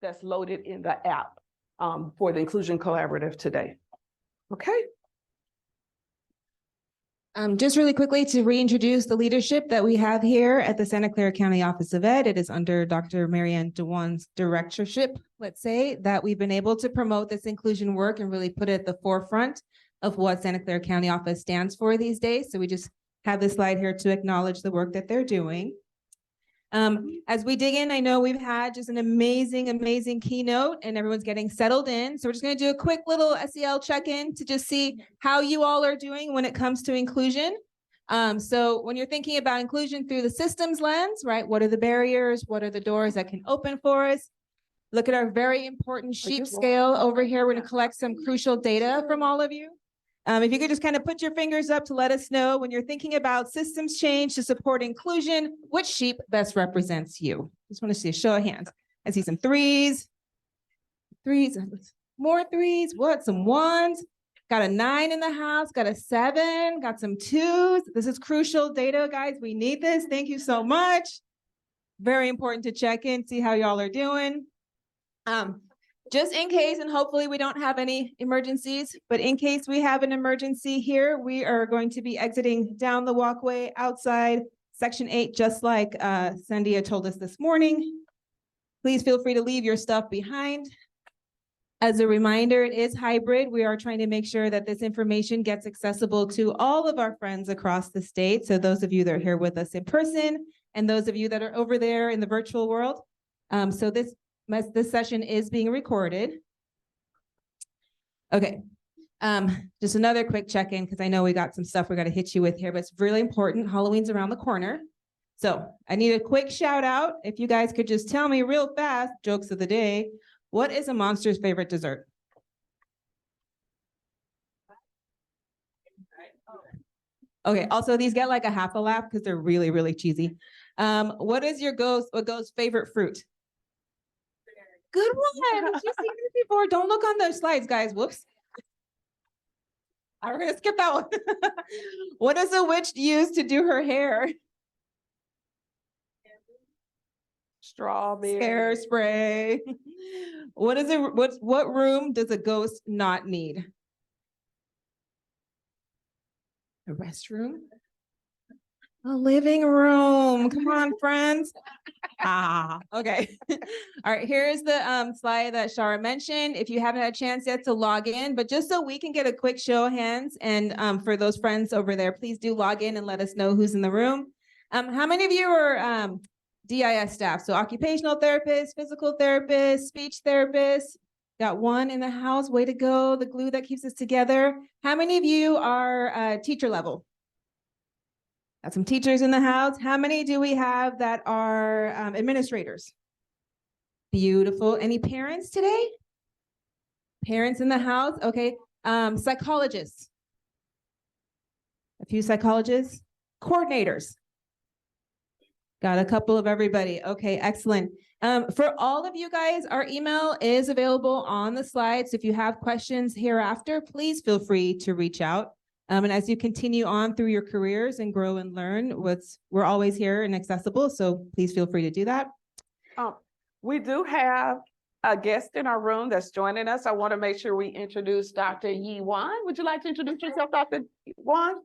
that's loaded in the app for the Inclusion Collaborative today. Okay. Just really quickly to reintroduce the leadership that we have here at the Santa Clara County Office of Ed. It is under Dr. Marianne DeWan's directorship, let's say, that we've been able to promote this inclusion work and really put it at the forefront of what Santa Clara County Office stands for these days. So we just have this slide here to acknowledge the work that they're doing. As we dig in, I know we've had just an amazing keynote and everyone's getting settled in. So we're just going to do a quick little SEL check-in to just see how you all are doing when it comes to inclusion. So when you're thinking about inclusion through the systems lens, right? What are the barriers? What are the doors that can open for us? Look at our very important sheep scale over here. We're going to collect some crucial data from all of you. If you could just kind of put your fingers up to let us know when you're thinking about systems change to support inclusion, which sheep best represents you? Just want to see a show of hands. I see some threes, more threes, what? Some ones, got a 9 in the house, got a 7, got some 2s. This is crucial data, guys. We need this. Thank you so much. Very important to check in, see how y'all are doing. Just in case, and hopefully we don't have any emergencies, but in case we have an emergency here, we are going to be exiting down the walkway outside Section 8, just like Sandia told us this morning. Please feel free to leave your stuff behind. As a reminder, it is hybrid. We are trying to make sure that this information gets accessible to all of our friends across the state. So those of you that are here with us in person and those of you that are over there in the virtual world. So this session is being recorded. Okay, just another quick check-in because I know we got some stuff we got to hit you with here, but it's really important. Halloween's around the corner. So I need a quick shout out. If you guys could just tell me real fast, jokes of the day, what is a monster's favorite dessert? Okay, also these get like a half a laugh because they're really cheesy. What is your ghost favorite fruit? Good one. Did you see this before? Don't look on those slides, guys. Whoops. We're going to skip that one. What does a witch use to do her hair? Strawberry. Hairspray. What room does a ghost not need? A restroom? A living room. Come on, friends. Okay. All right, here's the slide that Chiara mentioned. If you haven't had a chance yet to log in, but just so we can get a quick show of hands, and for those friends over there, please do log in and let us know who's in the room. How many of you are DIS staff? So occupational therapists, physical therapists, speech therapists. Got one in the house. Way to go. The glue that keeps us together. How many of you are teacher level? Got some teachers in the house. How many do we have that are administrators? Beautiful. Any parents today? Parents in the house? Okay. Psychologists. A few psychologists. Coordinators. Got a couple of everybody. Okay, excellent. For all of you guys, our email is available on the slides. If you have questions hereafter, please feel free to reach out. And as you continue on through your careers and grow and learn, we're always here and accessible. So please feel free to do that. We do have a guest in our room that's joining us. I want to make sure we introduce Dr. Yi Wan. Would you like to introduce yourself, Dr. Wan?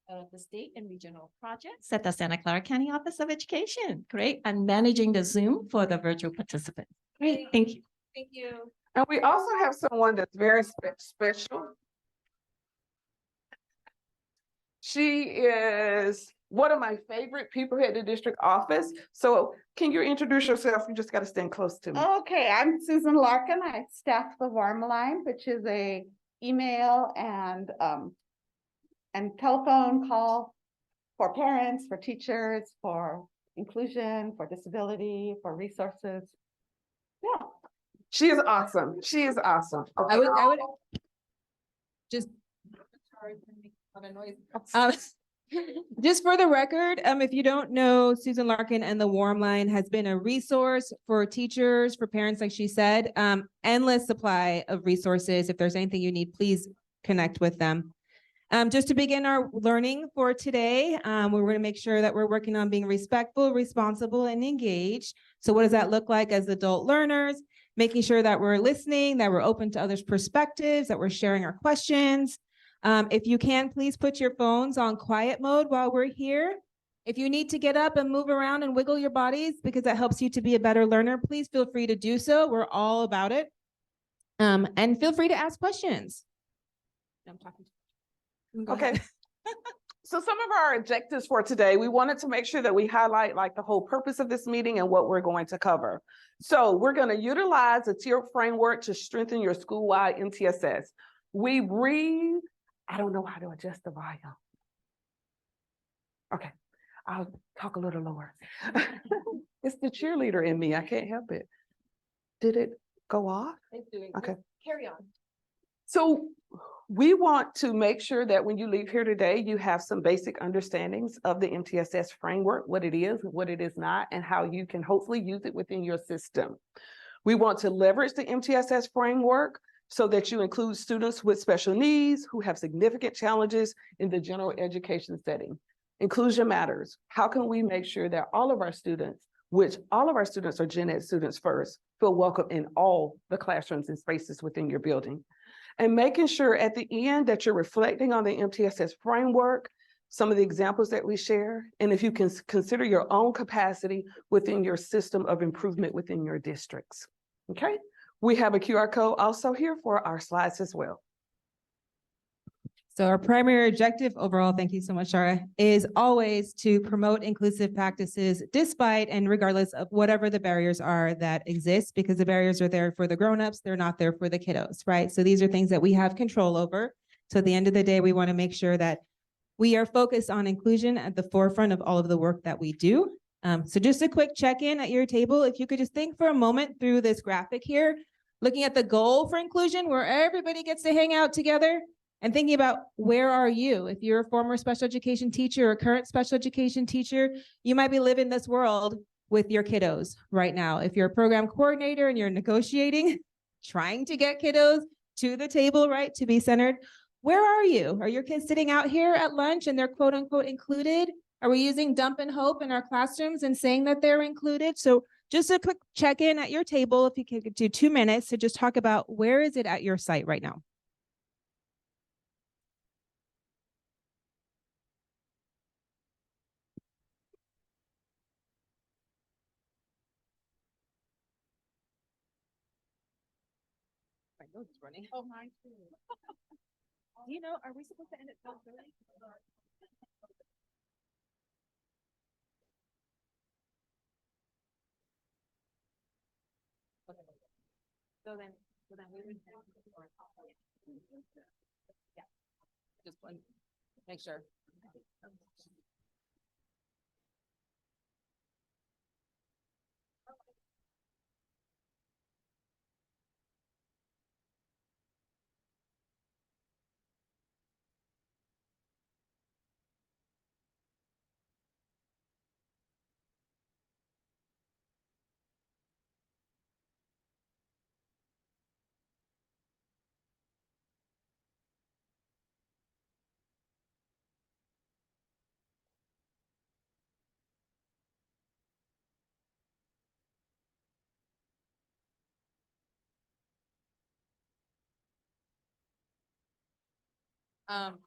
Of the state and regional projects at the Santa Clara County Office of Education. Great. I'm managing the Zoom for the virtual participants. Great. Thank you. Thank you. And we also have someone that's very special. She is one of my favorite people here at the district office. So can you introduce yourself? You just got to stand close to me. Okay, I'm Susan Larkin. I staff the Warm Line, which is a email and telephone call for parents, for teachers, for inclusion, for disability, for resources. Yeah. She is awesome. She is awesome. Okay. I would just, sorry for making a lot of noise. Just for the record, if you don't know, Susan Larkin and the Warm Line has been a resource for teachers, for parents, like she said, endless supply of resources. If there's anything you need, please connect with them. Just to begin our learning for today, we're going to make sure that we're working on being respectful, responsible, and engaged. So what does that look like as adult learners? Making sure that we're listening, that we're open to others' perspectives, that we're sharing our questions. If you can, please put your phones on quiet mode while we're here. If you need to get up and move around and wiggle your bodies because that helps you to be a better learner, please feel free to do so. We're all about it. And feel free to ask questions. I'm talking. Go Okay. ahead. So some of our objectives for today, we wanted to make sure that we highlight like the whole purpose of this meeting and what we're going to cover. So we're going to utilize a tiered framework to strengthen your school-wide MTSS. I don't know how to adjust the volume. Okay, I'll talk a little lower. It's the cheerleader in me. I can't help it. Did it go off? It's doing Okay. Carry on. So we want to make sure that when you leave here today, you have some basic understandings of the MTSS framework, what it is, what it is not, and how you can hopefully use it within your system. We want to leverage the MTSS framework so that you include students with special needs who have significant challenges in the general education setting. Inclusion matters. How can we make sure that all of our students, which all of our students are gen ed students first, feel welcome in all the classrooms and spaces within your building? And making sure at the end that you're reflecting on the MTSS framework, some of the examples that we share, and if you can consider your own capacity within your system of improvement within your districts. Okay, we have a QR code also here for our slides as well. So our primary objective overall, thank you so much, Chiara, is always to promote inclusive practices despite and regardless of whatever the barriers are that exist, because the barriers are there for the grownups, they're not there for the kiddos, right? So these are things that we have control over. So at the end of the day, we want to make sure that we are focused on inclusion at the forefront of all of the work that we do. So just a quick check-in at your table. If you could just think for a moment through this graphic here, looking at the goal for inclusion, where everybody gets to hang out together, and thinking about where are you? If you're a former special education teacher or a current special education teacher, you might be living this world with your kiddos right now. If you're a program coordinator and you're negotiating, trying to get kiddos to the table, right, to be centered, where are you? Are your kids sitting out here at lunch and they're quote unquote included? Are we using dump and hope in our classrooms and saying that they're included? So just a quick check-in at your table, if you could do 2 minutes to just talk about where is it at your site right now? My nose is running. Oh, mine too. You know, are we supposed to end at 12:30? So then we would. Yeah, just one, make sure.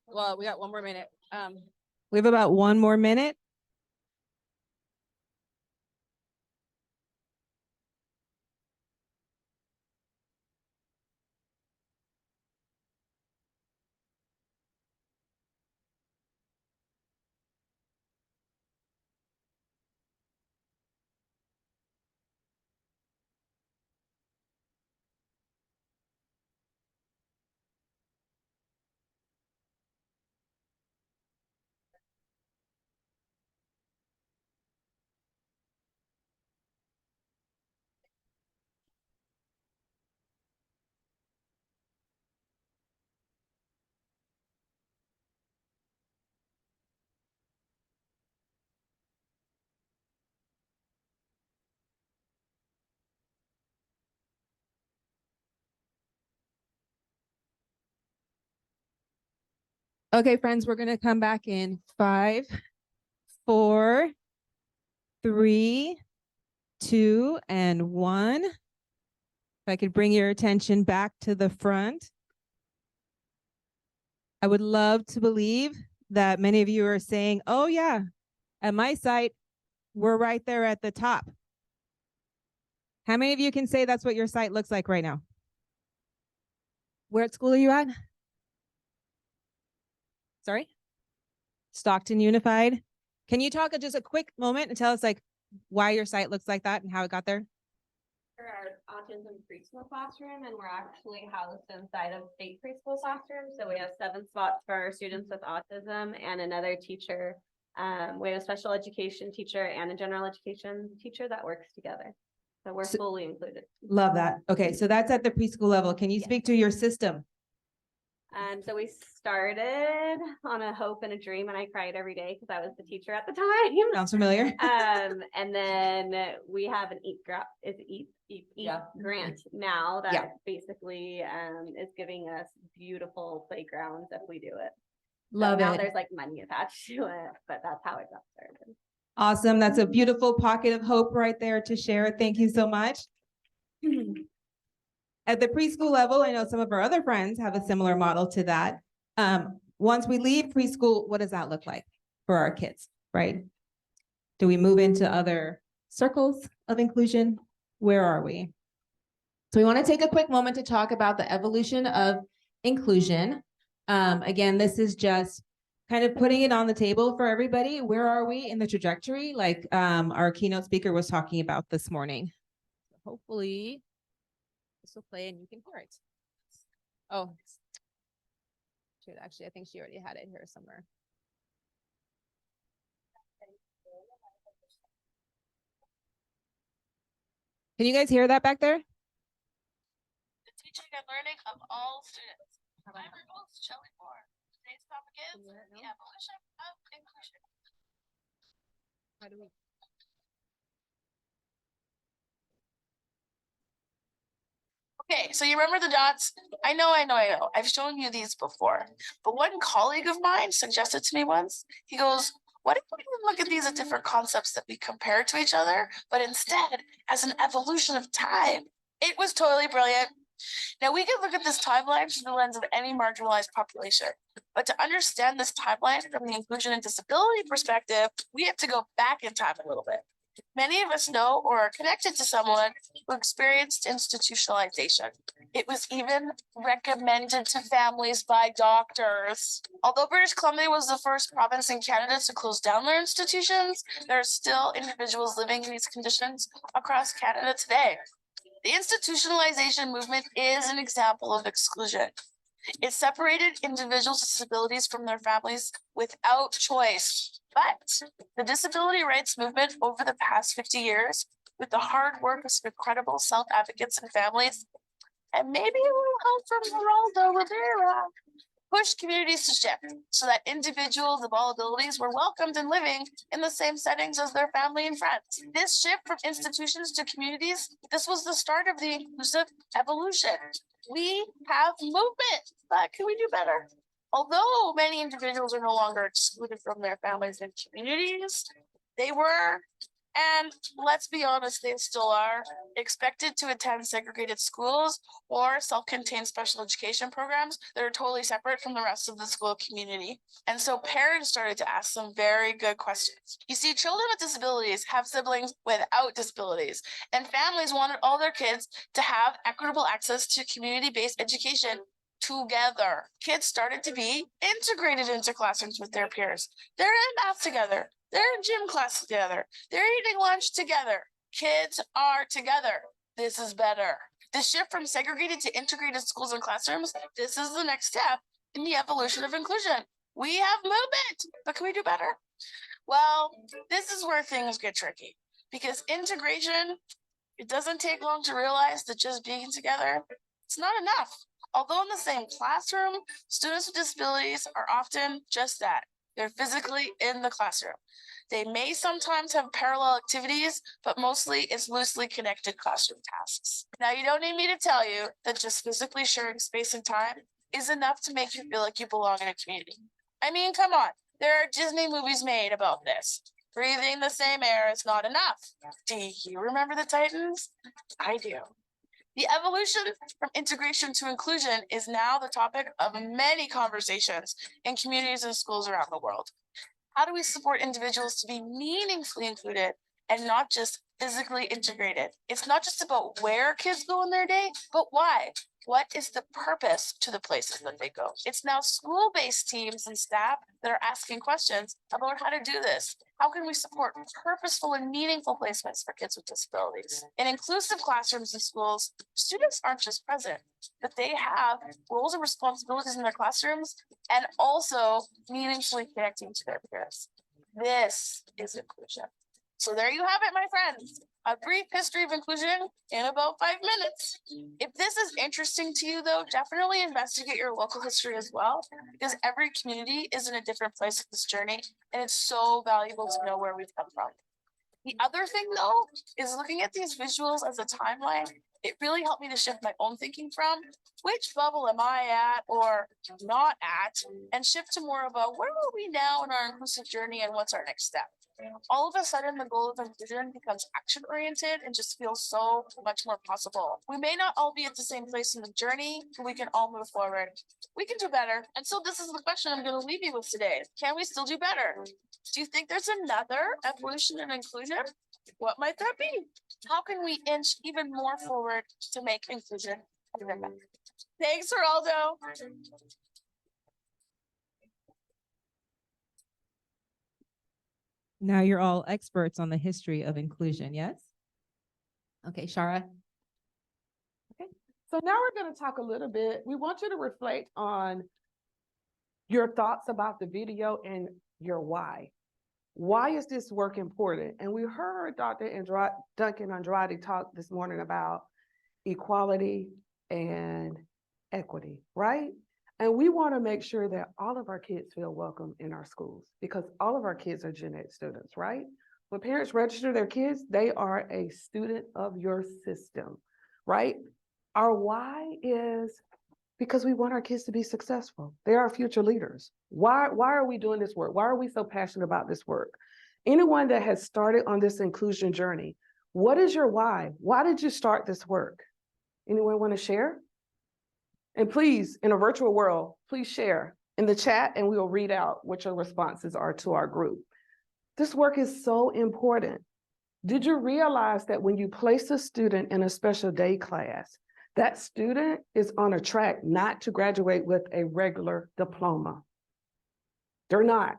Well, we got 1 more minute. We have about 1 more minute. Okay, friends, we're gonna come back in 5, 4, 3, 2, and 1. If I could bring your attention back to the front. I would love to believe that many of you are saying, oh yeah, at my site, we're right there at the top. How many of you can say that's what your site looks like right now? Where at school are you at? Sorry? Stockton Unified. Can you talk just a quick moment and tell us like why your site looks like that and how it got there? For our autism preschool classroom, and we're actually housed inside of 8 preschool classrooms. So we have 7 spots for our students with autism and another teacher. We have a special education teacher and a general education teacher that works together. So we're fully included. Love that. Okay, so that's at the preschool level. Can you Yeah. speak to your system? So we started on a hope and a dream, and I cried every day because I was the teacher at the time. Sounds familiar. And then we have an eat Yeah. grant now that Yeah. basically is giving us beautiful playgrounds if we do it. So Love now it. there's like money attached to it, but that's how it got started. Awesome. That's a beautiful pocket of hope right there to share. Thank you so much. At the preschool level, I know some of our other friends have a similar model to that. Once we leave preschool, what does that look like for our kids, right? Do we move into other circles of inclusion? Where are we? So we want to take a quick moment to talk about the evolution of inclusion. Again, this is just kind of putting it on the table for everybody. Where are we in the trajectory? Like our keynote speaker was talking about this morning. Hopefully this will play and you can hear it. Oh, shoot, actually, I think she already had it here somewhere. Can you guys hear that back there? The teaching and learning of all students. My goals showing more. Today's topic is the evolution of inclusion. How do we? Okay, so you remember the dots? I know. I've shown you these before. But one colleague of mine suggested to me once, he goes, what if we didn't look at these as different concepts that we compare to each other, but instead as an evolution of time? It was totally brilliant. Now we can look at this timeline through the lens of any marginalized population, but to understand this timeline from the inclusion and disability perspective, we have to go back in time a little bit. Many of us know or are connected to someone who experienced institutionalization. It was even recommended to families by doctors. Although British Columbia was the first province in Canada to close down their institutions, there are still individuals living in these conditions across Canada today. The institutionalization movement is an example of exclusion. It separated individuals with disabilities from their families without choice. But the disability rights movement over the past 50 years, with the hard work of some incredible self-advocates and families, and maybe a little help from Geraldo Rivera, pushed communities to shift so that individuals of all abilities were welcomed and living in the same settings as their family and friends. This shift from institutions to communities, this was the start of the inclusive evolution. We have movement, but can we do better? Although many individuals are no longer excluded from their families and communities, they were, and let's be honest, they still are, expected to attend segregated schools or self-contained special education programs that are totally separate from the rest of the school community. And so parents started to ask some very good questions. You see, children with disabilities have siblings without disabilities, and families wanted all their kids to have equitable access to community-based education together. Kids started to be integrated into classrooms with their peers. They're in math together. They're in gym class together. They're eating lunch together. Kids are together. This is better. The shift from segregated to integrated schools and classrooms, this is the next step in the evolution of inclusion. We have movement, but can we do better? Well, this is where things get tricky because integration, it doesn't take long to realize that just being together, it's not enough. Although in the same classroom, students with disabilities are often just that. They're physically in the classroom. They may sometimes have parallel activities, but mostly it's loosely connected classroom tasks. Now, you don't need me to tell you that just physically sharing space and time is enough to make you feel like you belong in a community. I mean, come on, there are Disney movies made about this. Breathing the same air is not enough. Do you remember the Titans? I do. The evolution from integration to inclusion is now the topic of many conversations in communities and schools around the world. How do we support individuals to be meaningfully included and not just physically integrated? It's not just about where kids go in their day, but why. What is the purpose to the places that they go? It's now school-based teams and staff that are asking questions about how to do this. How can we support purposeful and meaningful placements for kids with disabilities? In inclusive classrooms and schools, students aren't just present, but they have roles and responsibilities in their classrooms and also meaningfully connecting to their peers. This is inclusion. So there you have it, my friends. A brief history of inclusion in about 5 minutes. If this is interesting to you, though, definitely investigate your local history as well, because every community is in a different place of this journey, and it's so valuable to know where we've come from. The other thing, though, is looking at these visuals as a timeline. It really helped me to shift my own thinking from which bubble am I at or not at, and shift to more about where are we now in our inclusive journey and what's our next step. All of a sudden, the goal of inclusion becomes action-oriented and just feels so much more possible. We may not all be at the same place in the journey, but we can all move forward. We can do better. And so this is the question I'm going to leave you with today. Can we still do better? Do you think there's another evolution in inclusion? What might that be? How can we inch even more forward to make inclusion even better? Thanks, Geraldo. Now you're all experts on the history of inclusion, yes? Okay, Chiara. So now we're going to talk a little bit. We want you to reflect on your thoughts about the video and your why. Why is this work important? And we heard Dr. Duncan Andrade talk this morning about equality and equity, right? And we want to make sure that all of our kids feel welcome in our schools, because all of our kids are gen ed students, right? When parents register their kids, they are a student of your system, right? Our why is because we want our kids to be successful. They are our future leaders. Why are we doing this work? Why are we so passionate about this work? Anyone that has started on this inclusion journey, what is your why? Why did you start this work? Anyone want to share? And please, in a virtual world, please share in the chat and we will read out what your responses are to our group. This work is so important. Did you realize that when you place a student in a special day class, that student is on a track not to graduate with a regular diploma? They're not.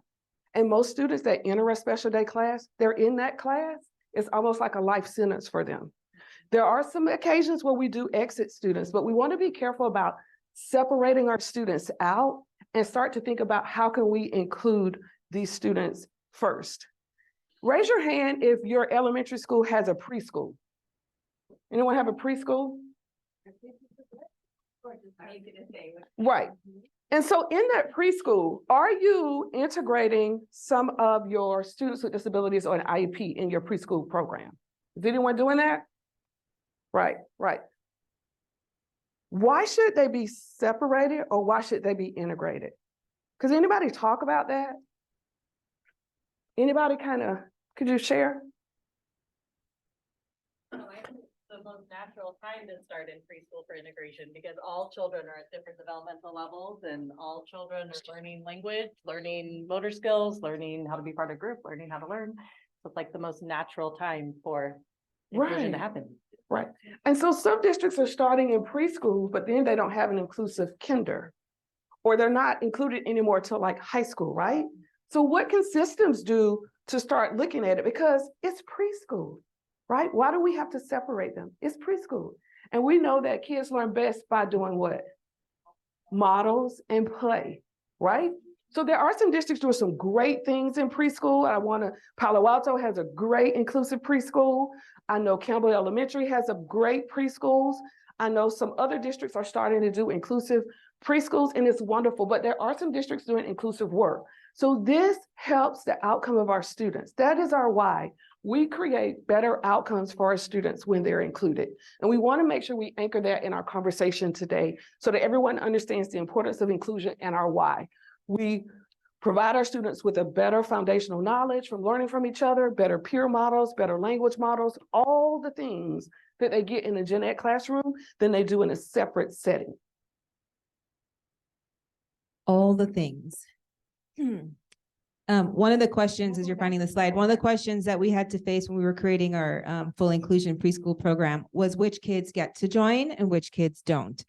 And most students that enter a special day class, they're in that class, it's almost like a life sentence for them. There are some occasions where we do exit students, but we want to be careful about separating our students out and start to think about how can we include these students first. Raise your hand if your elementary school has a preschool. Anyone have a preschool? Right. And so in that preschool, are you integrating some of your students with disabilities or an IEP in your preschool program? Is anyone doing that? Right, right. Why should they be separated or why should they be integrated? Because anybody talk about that? Anybody could you share? The most natural time to start in preschool for integration, because all children are at different developmental levels and all children are learning language, learning motor skills, learning how to be part of a group, learning how to learn. So it's like the most natural time for inclusion to happen. Right. And so some districts are starting in preschool, but then they don't have an inclusive kinder, or they're not included anymore till like high school, right? So what can systems do to start looking at it? Because it's preschool, right? Why do we have to separate them? It's preschool. And we know that kids learn best by doing what? Models and play, right? So there are some districts doing some great things in preschool. Palo Alto has a great inclusive preschool. I know Campbell Elementary has a great preschools. I know some other districts are starting to do inclusive preschools, and it's wonderful, but there are some districts doing inclusive work. So this helps the outcome of our students. That is our why. We create better outcomes for our students when they're included. And we want to make sure we anchor that in our conversation today so that everyone understands the importance of inclusion and our why. We provide our students with a better foundational knowledge from learning from each other, better peer models, better language models, all the things that they get in a gen ed classroom than they do in a separate setting. All the things. One of the questions, as you're finding the slide, one of the questions that we had to face when we were creating our full inclusion preschool program was which kids get to join and which kids don't.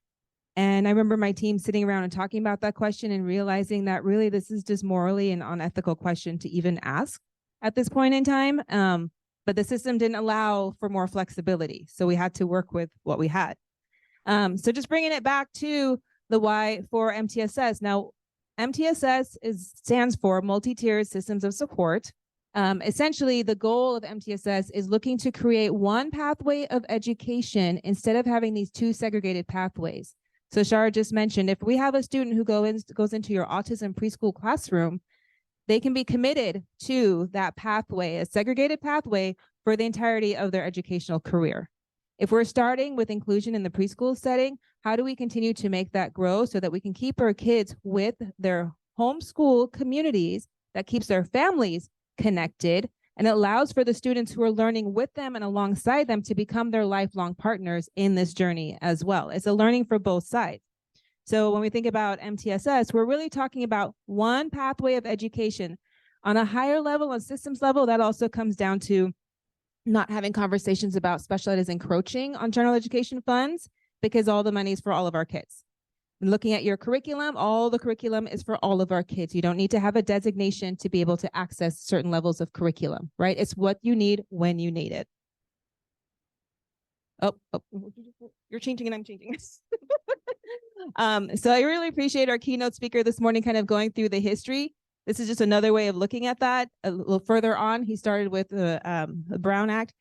And I remember my team sitting around and talking about that question and realizing that really this is just morally an unethical question to even ask at this point in time. But the system didn't allow for more flexibility. So we had to work with what we had. So just bringing it back to the why for MTSS. Now, MTSS stands for Multi-Tiered Systems of Support. Essentially, the goal of MTSS is looking to create one pathway of education instead of having these two segregated pathways. So Shara just mentioned, if we have a student who goes into your autism preschool classroom, they can be committed to that pathway, a segregated pathway for the entirety of their educational career. If we're starting with inclusion in the preschool setting, how do we continue to make that grow so that we can keep our kids with their homeschool communities, that keeps their families connected, and allows for the students who are learning with them and alongside them to become their lifelong partners in this journey as well. It's a learning for both sides. So when we think about MTSS, we're really talking about one pathway of education. On a higher level, on systems level, that also comes down to not having conversations about special ed is encroaching on general education funds because all the money is for all of our kids. Looking at your curriculum, all the curriculum is for all of our kids. You don't need to have a designation to be able to access certain levels of curriculum, right? It's what you need when you need it. Oh, you're changing and I'm changing. So I really appreciate our keynote speaker this morning kind of going through the history. This is just another way of looking at that. A little further on, he started with the Brown Act.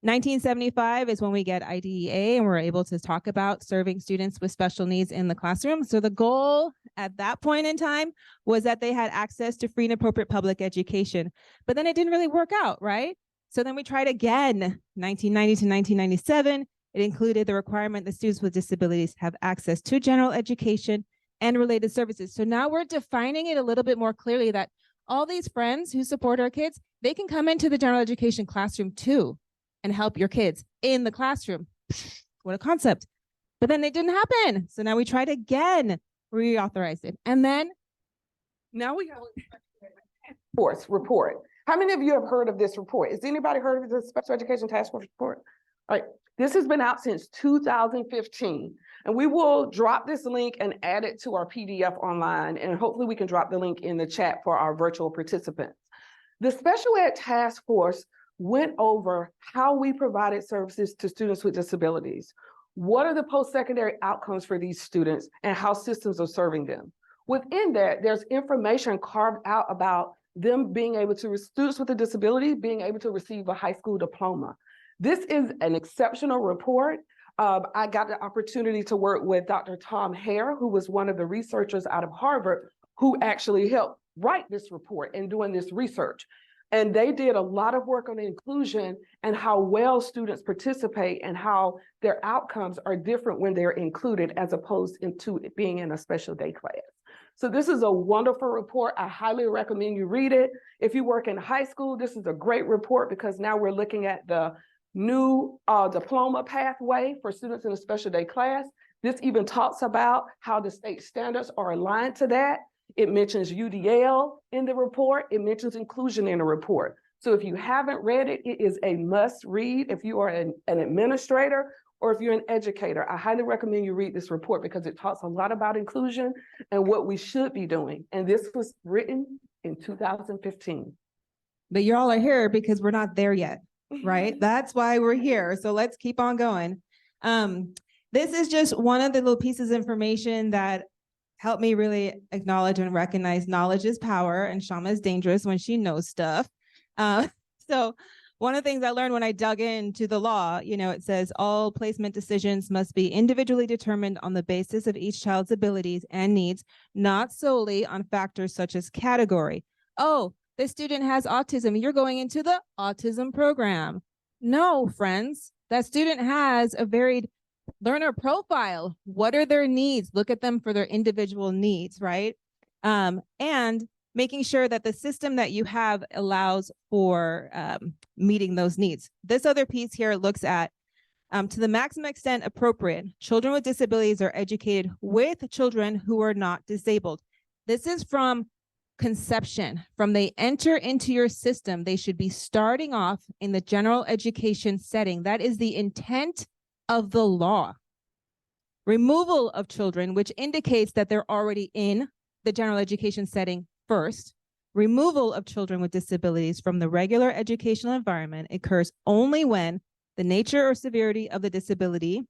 1975 is when we get IDEA and we're able to talk about serving students with special needs in the classroom. So the goal at that point in time was that they had access to free and appropriate public education, but then it didn't really work out, right? So then we tried again, 1990 to 1997. It included the requirement that students with disabilities have access to general education and related services. So now we're defining it a little bit more clearly that all these friends who support our kids, they can come into the general education classroom too and help your kids in the classroom. What a concept. But then it didn't happen. So now we tried again, reauthorized it. And then Now we have a force report. How many of you have heard of this report? Has anybody heard of the Special Education Task Force report? All right, this has been out since 2015. And we will drop this link and add it to our PDF online. And hopefully we can drop the link in the chat for our virtual participants. The Special Ed Task Force went over how we provided services to students with disabilities. What are the post-secondary outcomes for these students and how systems are serving them? Within that, there's information carved out about them being able to, students with a disability being able to receive a high school diploma. This is an exceptional report. I got the opportunity to work with Dr. Tom Hare, who was one of the researchers out of Harvard, who actually helped write this report and doing this research. And they did a lot of work on inclusion and how well students participate and how their outcomes are different when they're included as opposed to being in a special day class. So this is a wonderful report. I highly recommend you read it. If you work in high school, this is a great report because now we're looking at the new diploma pathway for students in a special day class. This even talks about how the state standards are aligned to that. It mentions UDL in the report. It mentions inclusion in the report. So if you haven't read it, it is a must read. If you are an administrator or if you're an educator, I highly recommend you read this report because it talks a lot about inclusion and what we should be doing. And this was written in 2015. but you all are here because we're not there yet, right? That's why we're here. So let's keep on going. This is just one of the little pieces of information that helped me really acknowledge and recognize knowledge is power and Shama is dangerous when she knows stuff. So one of the things I learned when I dug into the law, it says all placement decisions must be individually determined on the basis of each child's abilities and needs, not solely on factors such as category. Oh, this student has autism. You're going into the autism program. No, friends, that student has a varied learner profile. What are their needs? Look at them for their individual needs, right? And making sure that the system that you have allows for meeting those needs. This other piece here looks at to the maximum extent appropriate, children with disabilities are educated with children who are not disabled. This is from conception. From they enter into your system, they should be starting off in the general education setting. That is the intent of the law. Removal of children, which indicates that they're already in the general education setting first. Removal of children with disabilities from the regular educational environment occurs only when the nature or severity of the disability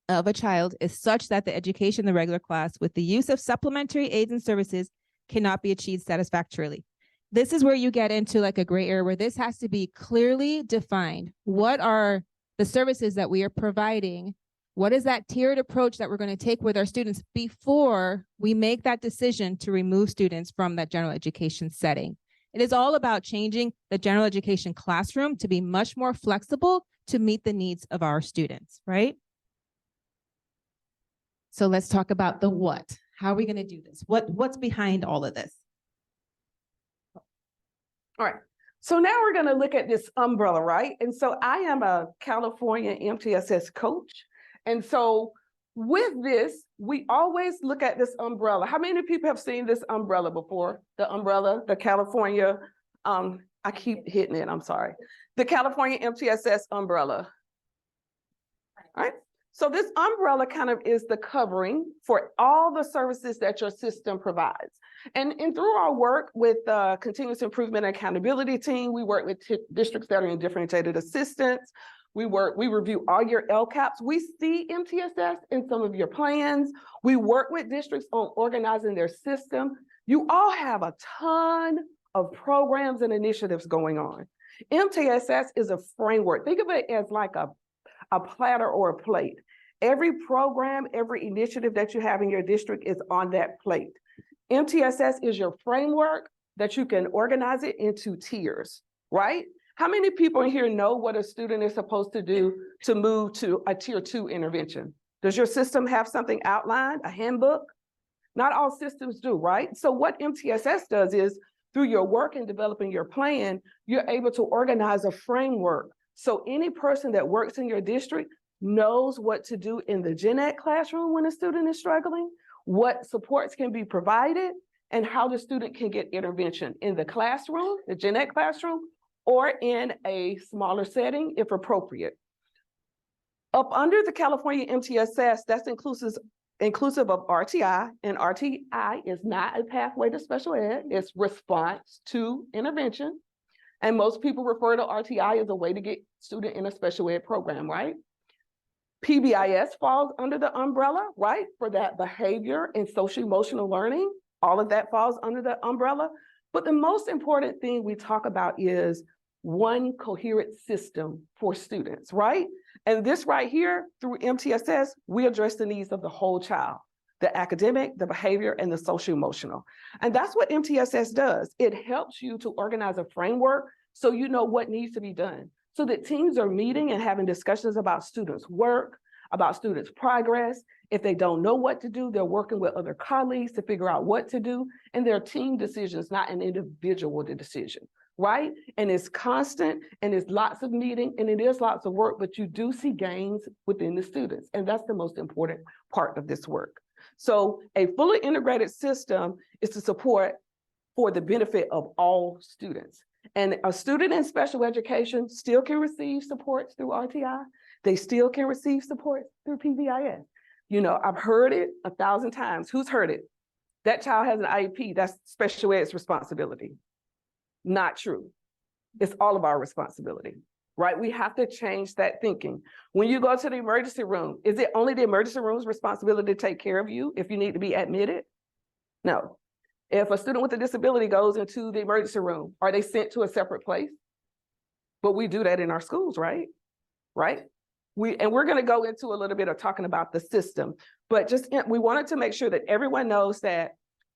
of a child is such that the education in the regular class with the use of supplementary aids and services cannot be achieved satisfactorily. This is where you get into like a gray area where this has to be clearly defined. What are the services that we are providing? What is that tiered approach that we're going to take with our students before we make that decision to remove students from that general education setting? It is all about changing the general education classroom to be much more flexible to meet the needs of our students, right? So let's talk about the what. How are we going to do this? What's behind all of this? All right. So now we're going to look at this umbrella, right? And so I am a California MTSS coach. And so with this, we always look at this umbrella. How many people have seen this umbrella before? The umbrella, the California, I keep hitting it, I'm sorry. The California MTSS umbrella, right? So this umbrella kind of is the covering for all the services that your system provides. And through our work with the Continuous Improvement and Accountability team, we work with districts that are in differentiated assistance. We review all your LCAPs. We see MTSS in some of your plans. We work with districts on organizing their system. You all have a ton of programs and initiatives going on. MTSS is a framework. Think of it as like a platter or a plate. Every program, every initiative that you have in your district is on that plate. MTSS is your framework that you can organize it into tiers, right? How many people in here know what a student is supposed to do to move to a tier 2 intervention? Does your system have something outlined, a handbook? Not all systems do, right? So what MTSS does is through your work in developing your plan, you're able to organize a framework. So any person that works in your district knows what to do in the gen ed classroom when a student is struggling, what supports can be provided, and how the student can get intervention in the classroom, the gen ed classroom, or in a smaller setting if appropriate. Up under the California MTSS, that's inclusive of RTI, and RTI is not a pathway to special ed, it's response to intervention. And most people refer to RTI as a way to get student in a special ed program, right? PBIS falls under the umbrella, right? For that behavior and social emotional learning, all of that falls under the umbrella. But the most important thing we talk about is one coherent system for students, right? And this right here, through MTSS, we address the needs of the whole child, the academic, the behavior, and the social emotional. And that's what MTSS does. It helps you to organize a framework so you know what needs to be done, so that teams are meeting and having discussions about students' work, about students' progress. If they don't know what to do, they're working with other colleagues to figure out what to do, and they're team decisions, not an individual decision, right? And it's constant, and it's lots of meeting, and it is lots of work, but you do see gains within the students, and that's the most important part of this work. So a fully integrated system is to support for the benefit of all students. And a student in special education still can receive supports through RTI. They still can receive support through PBIS. You know, I've heard it 1,000 times. Who's heard it? That child has an IEP, that's special ed's responsibility. Not true. It's all of our responsibility, right? We have to change that thinking. When you go to the emergency room, is it only the emergency room's responsibility to take care of you if you need to be admitted? No. If a student with a disability goes into the emergency room, are they sent to a separate place? But we do that in our schools, right? Right? We're going to go into a little bit of talking about the system, but just we wanted to make sure that everyone knows that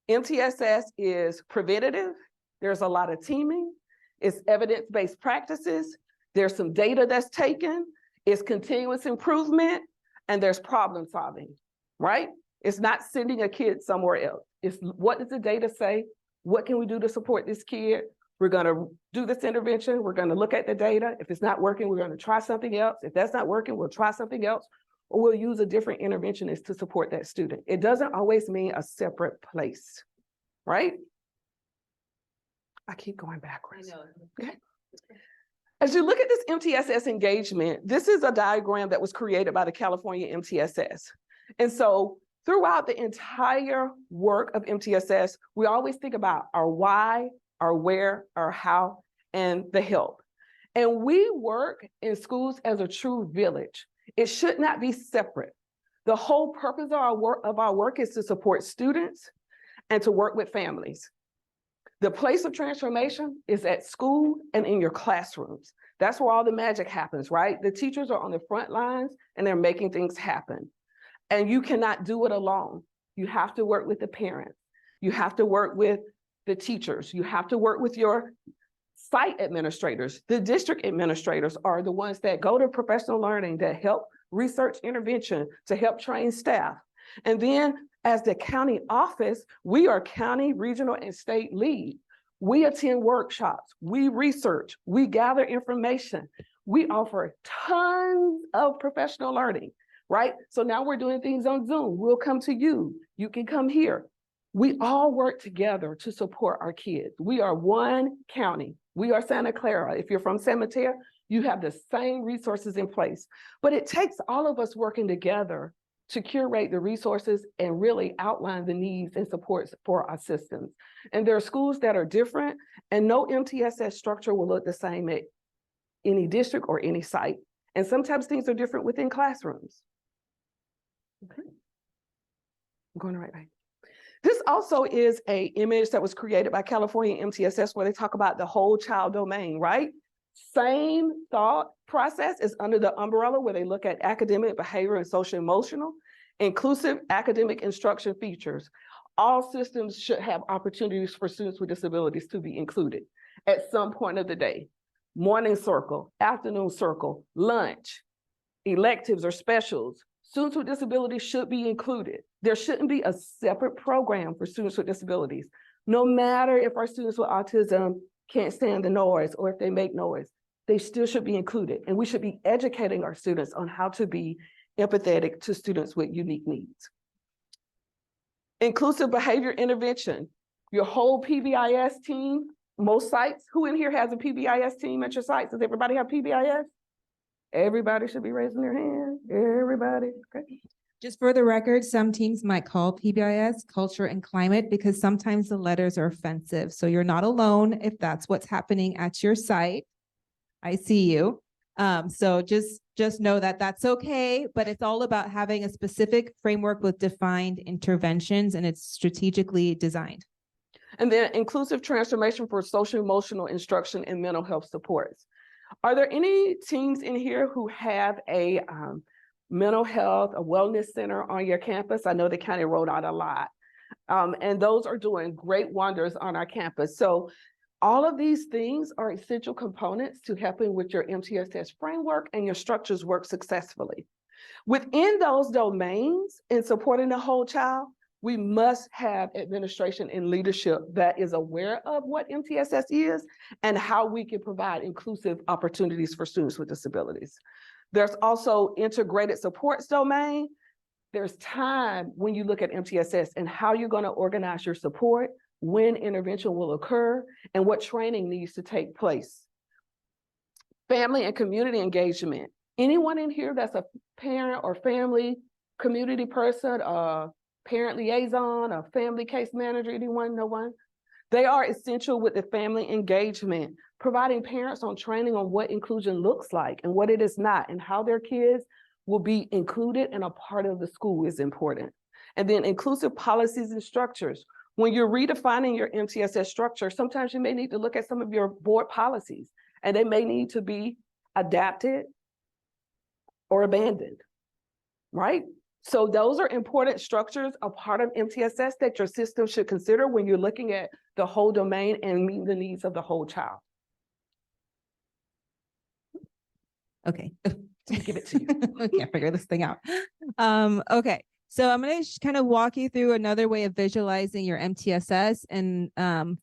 MTSS is preventative. There's a lot of teaming. It's evidence-based practices. There's some data that's taken. It's continuous improvement, and there's problem solving, right? It's not sending a kid somewhere else. It's what does the data say? What can we do to support this kid? We're gonna do this intervention. We're gonna look at the data. If it's not working, we're gonna try something else. If that's not working, we'll try something else, or we'll use a different interventionist to support that student. It doesn't always mean a separate place, right? I keep going backwards. Okay. As you look at this MTSS engagement, this is a diagram that was created by the California MTSS. And so throughout the entire work of MTSS, we always think about our why, our where, our how, and the help. And we work in schools as a true village. It should not be separate. The whole purpose of our work is to support students and to work with families. The place of transformation is at school and in your classrooms. That's where all the magic happens, right? The teachers are on the front lines and they're making things happen. And you cannot do it alone. You have to work with the parents. You have to work with the teachers. You have to work with your site administrators. The district administrators are the ones that go to professional learning, that help research intervention, to help train staff. And then as the county office, we are county, regional, and state lead. We attend workshops, we research, we gather information. We offer tons of professional learning, right? So now we're doing things on Zoom. We'll come to you. You can come here. We all work together to support our kids. We are one county. We are Santa Clara. If you're from San Mateo, you have the same resources in place. But it takes all of us working together to curate the resources and really outline the needs and supports for our systems. And there are schools that are different, and no MTSS structure will look the same at any district or any site. And sometimes things are different within classrooms. Okay. I'm going the right way. This also is an image that was created by California MTSS where they talk about the whole child domain, right? Same thought process is under the umbrella where they look at academic, behavior, and social emotional, inclusive academic instruction features. All systems should have opportunities for students with disabilities to be included at some point of the day. Morning circle, afternoon circle, lunch, electives or specials. Students with disabilities should be included. There shouldn't be a separate program for students with disabilities, no matter if our students with autism can't stand the noise or if they make noise, they still should be included. And we should be educating our students on how to be empathetic to students with unique needs. Inclusive behavior intervention. Your whole PBIS team, most sites, who in here has a PBIS team at your sites? Does everybody have PBIS? Everybody should be raising their hand. Everybody, okay. Just for the record, some teams might call PBIS culture and climate because sometimes the letters are offensive. So you're not alone if that's what's happening at your site. I see you. So just know that that's okay, but it's all about having a specific framework with defined interventions, and it's strategically designed. And then inclusive transformation for social emotional instruction and mental health supports. Are there any teams in here who have a mental health, a wellness center on your campus? I know they kind of rolled out a lot. And those are doing great wonders on our campus. So all of these things are essential components to helping with your MTSS framework and your structures work successfully. Within those domains in supporting the whole child, we must have administration and leadership that is aware of what MTSS is and how we can provide inclusive opportunities for students with disabilities. There's also integrated supports domain. There's time when you look at MTSS and how you're going to organize your support, when intervention will occur, and what training needs to take place. Family and community engagement. Anyone in here that's a parent or family community person, parent liaison, a family case manager, anyone, no one? They are essential with the family engagement, providing parents on training on what inclusion looks like and what it is not, and how their kids will be included and a part of the school is important. And then inclusive policies and structures. When you're redefining your MTSS structure, sometimes you may need to look at some of your board policies, and they may need to be adapted or abandoned, right? So those are important structures, a part of MTSS that your system should consider when you're looking at the whole domain and meeting the needs of the whole child. Okay. Give it to you. I can't figure this thing out. Okay. So I'm going to kind of walk you through another way of visualizing your MTSS. And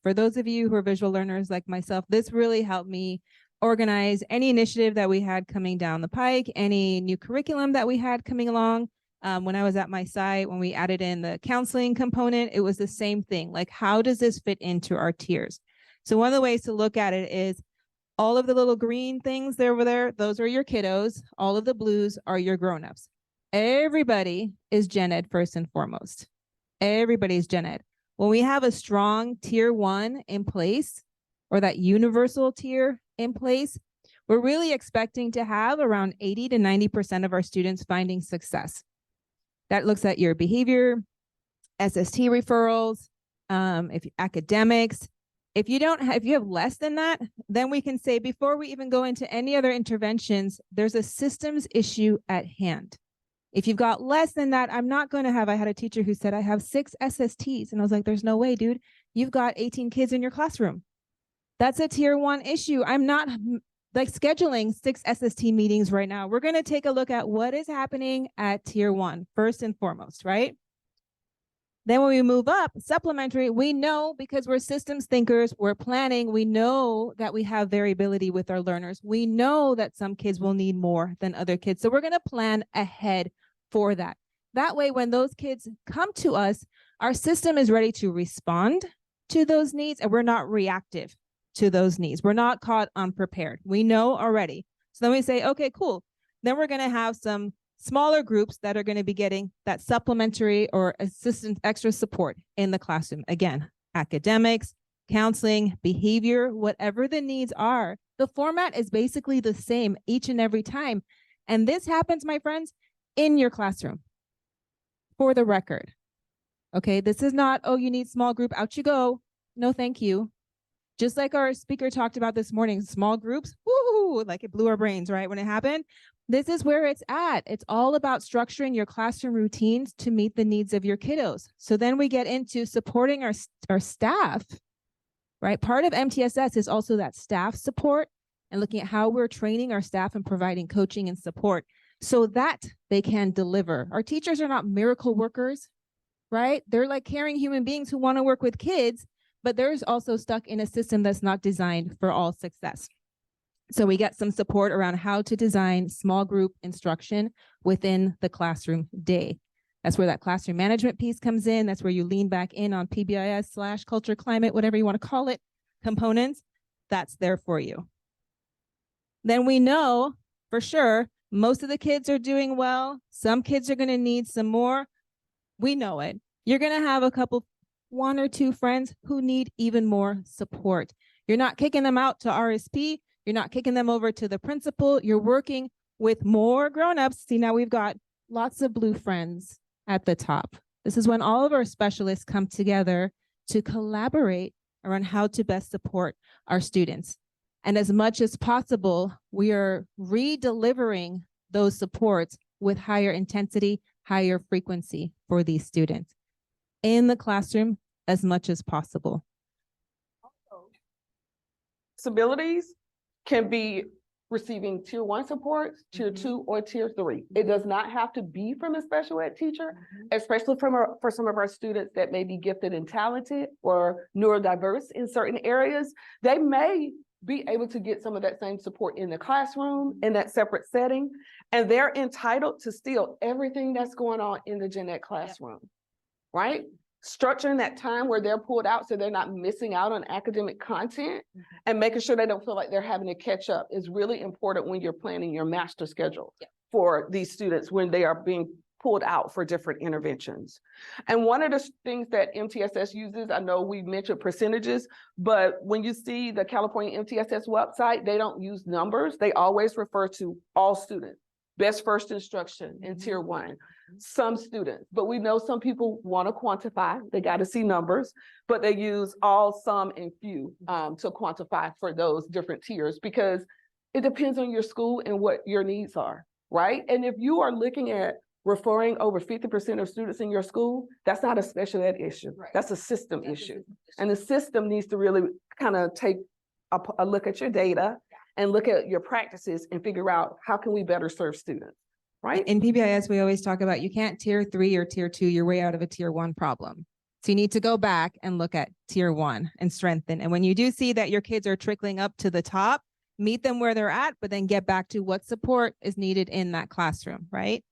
for those of you who are visual learners like myself, this really helped me organize any initiative that we had coming down the pike, any new curriculum that we had coming along. When I was at my site, when we added in the counseling component, it was the same thing. Like, how does this fit into our tiers? So one of the ways to look at it is all of the little green things there over there, those are your kiddos. All of the blues are your grownups. Everybody is gen ed first and foremost. Everybody's gen ed. When we have a strong tier 1 in place, or that universal tier in place, we're really expecting to have around 80 to 90% of our students finding success. That looks at your behavior, SST referrals, academics. If you have less than that, then we can say, before we even go into any other interventions, there's a systems issue at hand. If you've got less than that, I had a teacher who said, I have 6 SSTs. And I was like, there's no way, dude. You've got 18 kids in your classroom. That's a tier 1 issue. I'm not like scheduling 6 SST meetings right now. We're going to take a look at what is happening at tier 1, first and foremost, right? Then when we move up, supplementary, we know, because we're systems thinkers, we're planning, we know that we have variability with our learners. We know that some kids will need more than other kids. So we're going to plan ahead for that. That way, when those kids come to us, our system is ready to respond to those needs, and we're not reactive to those needs. We're not caught unprepared. We know already. So then we say, okay, cool. Then we're going to have some smaller groups that are going to be getting that supplementary or assistant extra support in the classroom. Again, academics, counseling, behavior, whatever the needs are. The format is basically the same each and every time. And this happens, my friends, in your classroom. For the record. Okay, this is not, oh, you need small group, out you go. No, thank you. Just like our speaker talked about this morning, small groups, woo, like it blew our brains, right, when it happened. This is where it's at. It's all about structuring your classroom routines to meet the needs of your kiddos. So then we get into supporting our staff, right? Part of MTSS is also that staff support and looking at how we're training our staff and providing coaching and support so that they can deliver. Our teachers are not miracle workers, right? They're like caring human beings who want to work with kids, but they're also stuck in a system that's not designed for all success. So we get some support around how to design small group instruction within the classroom day. That's where that classroom management piece comes in. That's where you lean back in on PBIS/culture, climate, whatever you want to call it, components. That's there for you. Then we know for sure most of the kids are doing well. Some kids are going to need some more. We know it. You're going to have one or two friends who need even more support. You're not kicking them out to RSP. You're not kicking them over to the principal. You're working with more grownups. See, now we've got lots of blue friends at the top. This is when all of our specialists come together to collaborate around how to best support our students. And as much as possible, we are re-delivering those supports with higher intensity, higher frequency for these students in the classroom as much as possible. Disabilities can be receiving tier 1 support, tier 2, or tier 3. It does not have to be from a special ed teacher, especially for some of our students that may be gifted and talented or neurodiverse in certain areas. They may be able to get some of that same support in the classroom, in that separate setting, and they're entitled to still everything that's going on in the gen ed classroom, right? Structuring that time where they're pulled out so they're not missing out on academic content and making sure they don't feel like they're having to catch up is really important when you're planning your master schedule for these students when they are being pulled out for different interventions. And one of the things that MTSS uses, I know we mentioned percentages, but when you see the California MTSS website, they don't use numbers. They always refer to all students. Best first instruction in tier 1, some students, but we know some people want to quantify, they got to see numbers, but they use all, some, and few to quantify for those different tiers because it depends on your school and what your needs are, right? And if you are looking at referring over 50% of students in your school, that's not a special ed issue, that's a system issue. And the system needs to really kind of take a look at your data and look at your practices and figure out how can we better serve students. right? In PBIS, we always talk about you can't tier 3 or tier 2 your way out of a tier 1 problem. So you need to go back and look at tier 1 and strengthen. And when you do see that your kids are trickling up to the top, meet them where they're at, but then get back to what support is needed in that classroom, right?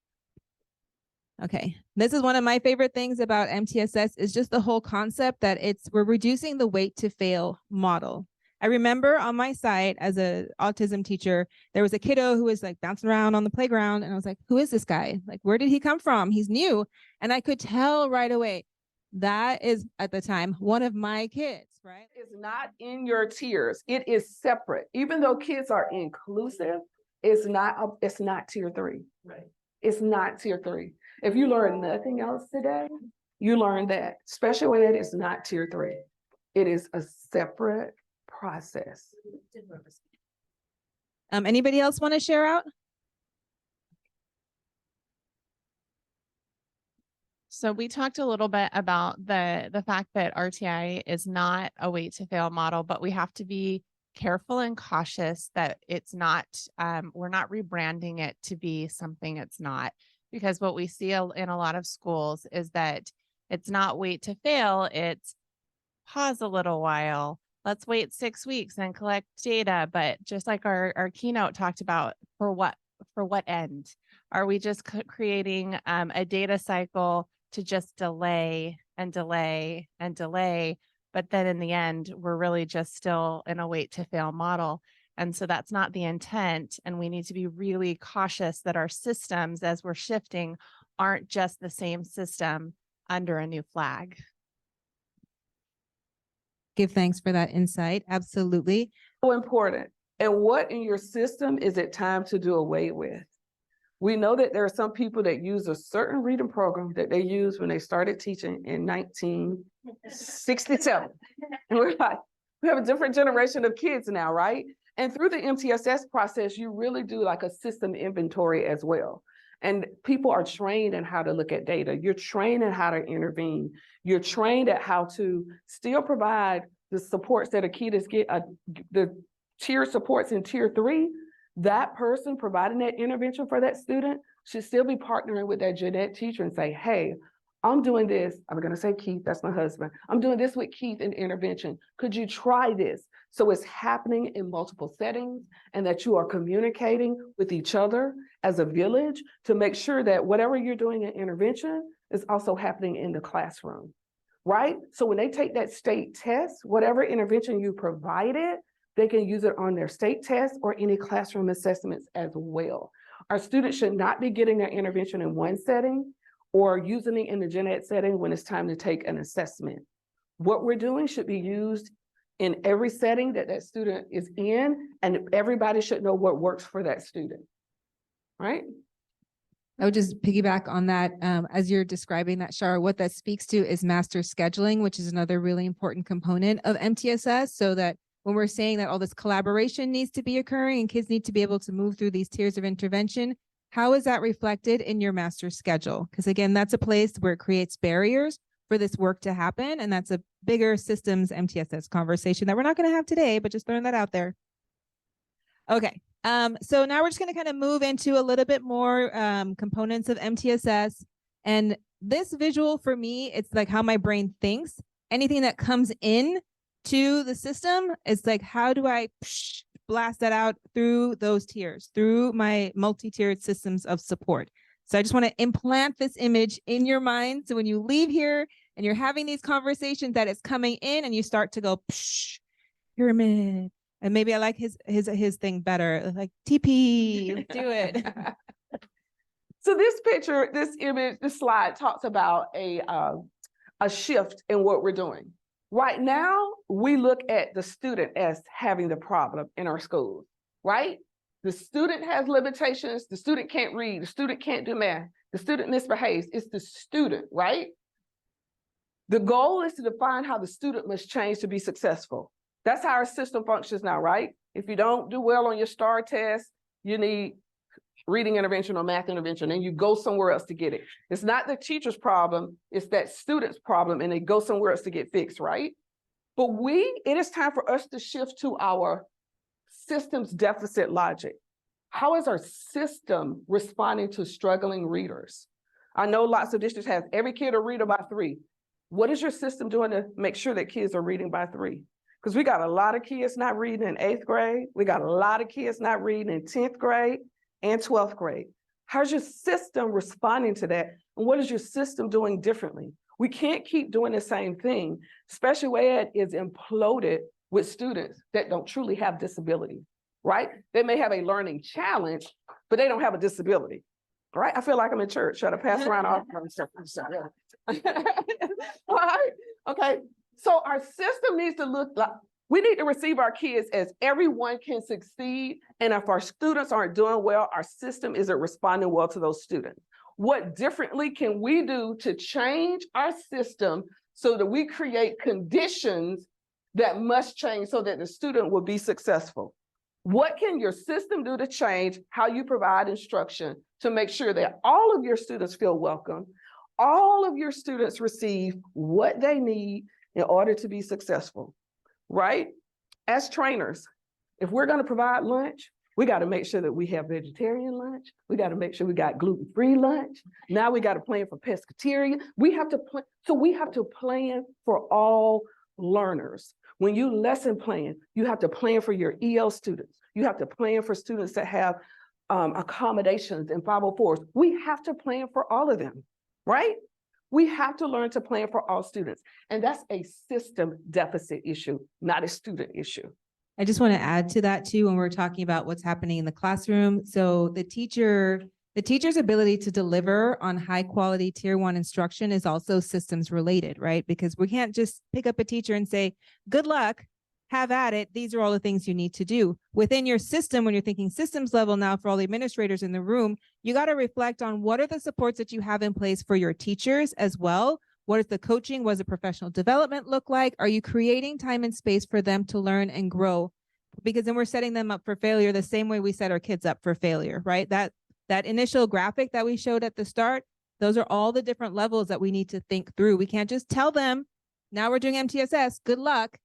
Okay, this is one of my favorite things about MTSS is just the whole concept that we're reducing the wait to fail model. I remember on my site as a autism teacher, there was a kiddo who was like bouncing around on the playground. And I was like, who is this guy? Like, where did he come from? He's new. And I could tell right away, that is at the time, one of my kids, right? It's not in your tiers. It is separate. Even though kids are inclusive, it's not tier 3. Right. It's not tier 3. If you learn nothing else today, you learn that special ed is not tier 3. It is a separate process. Anybody else want to share out? So we talked a little bit about the fact that RTI is not a wait to fail model, but we have to be careful and cautious that it's not, we're not rebranding it to be something it's not. Because what we see in a lot of schools is that it's not wait to fail, it's pause a little while. Let's wait 6 weeks and collect data. But just like our keynote talked about, for what end? Are we just creating a data cycle to just delay and delay and delay? But then in the end, we're really just still in a wait to fail model. And so that's not the intent. And we need to be really cautious that our systems, as we're shifting, aren't just the same system under a new flag. Give thanks for that insight. Absolutely. So important. And what in your system is it time to do away with? We know that there are some people that use a certain reading program that they used when they started teaching in 1967. And we're like, we have a different generation of kids now, right? And through the MTSS process, you really do like a system inventory as well. And people are trained in how to look at data. You're trained in how to intervene. You're trained at how to still provide the supports that a kid is the tier supports in tier 3. That person providing that intervention for that student should still be partnering with that gen ed teacher and say, hey, I'm doing this. I'm going to say Keith, that's my husband. I'm doing this with Keith in intervention. Could you try this? So it's happening in multiple settings and that you are communicating with each other as a village to make sure that whatever you're doing in intervention is also happening in the classroom, right? So when they take that state test, whatever intervention you provided, they can use it on their state test or any classroom assessments as well. Our students should not be getting their intervention in one setting or using it in the gen ed setting when it's time to take an assessment. What we're doing should be used in every setting that that student is in, and everybody should know what works for that student, right? I would just piggyback on that. As you're describing that, Shara, what that speaks to is master scheduling, which is another really important component of MTSS, so that when we're saying that all this collaboration needs to be occurring and kids need to be able to move through these tiers of intervention, how is that reflected in your master schedule? Because again, that's a place where it creates barriers for this work to happen. And that's a bigger systems MTSS conversation that we're not going to have today, but just throwing that out there. Okay. So now we're just going to kind of move into a little bit more components of MTSS. And this visual for me, it's like how my brain thinks. Anything that comes in to the system is like, how do I blast that out through those tiers, through my multi-tiered systems of support? So I just want to implant this image in your mind. So when you leave here and you're having these conversations, that it's coming in and you start to go, pyramid. And maybe I like his thing better, like TP, do it. So this picture, this image, this slide talks about a shift in what we're doing. Right now, we look at the student as having the problem in our schools, right? The student has limitations. The student can't read. The student can't do math. The student misbehaves. It's the student, right? The goal is to define how the student must change to be successful. That's how our system functions now, right? If you don't do well on your STAR test, you need reading intervention or math intervention, and you go somewhere else to get it. It's not the teacher's problem, it's that student's problem, and they go somewhere else to get fixed, right? But it is time for us to shift to our systems deficit logic. How is our system responding to struggling readers? I know lots of districts have every kid a reader by 3. What is your system doing to make sure that kids are reading by 3? Because we got a lot of kids not reading in 8th grade. We got a lot of kids not reading in 10th grade and 12th grade. How's your system responding to that? And what is your system doing differently? We can't keep doing the same thing. Special ed is imploded with students that don't truly have disability, right? They may have a learning challenge, but they don't have a disability, right? I feel like I'm in church, trying to pass around all right? Okay, so our system needs to look like, we need to receive our kids as everyone can succeed. And if our students aren't doing well, our system isn't responding well to those students. What differently can we do to change our system so that we create conditions that must change so that the student will be successful? What can your system do to change how you provide instruction to make sure that all of your students feel welcome, all of your students receive what they need in order to be successful, right? As trainers, if we're going to provide lunch, we got to make sure that we have vegetarian lunch. We got to make sure we got gluten-free lunch. Now we got to plan for pescatarian. We have to plan. So we have to plan for all learners. When you lesson plan, you have to plan for your EL students. You have to plan for students that have accommodations and 504s. We have to plan for all of them, right? We have to learn to plan for all students. And that's a system deficit issue, not a student issue. I just want to add to that too, when we're talking about what's happening in the classroom. So the teacher's ability to deliver on high quality tier 1 instruction is also systems related, right? Because we can't just pick up a teacher and say, good luck, have at it. These are all the things you need to do. Within your system, when you're thinking systems level now for all the administrators in the room, you got to reflect on what are the supports that you have in place for your teachers as well. What is the coaching? What does the professional development look like? Are you creating time and space for them to learn and grow? Because then we're setting them up for failure the same way we set our kids up for failure, right? That initial graphic that we showed at the start, those are all the different levels that we need to think through. We can't just tell them, now we're doing MTSS, good luck,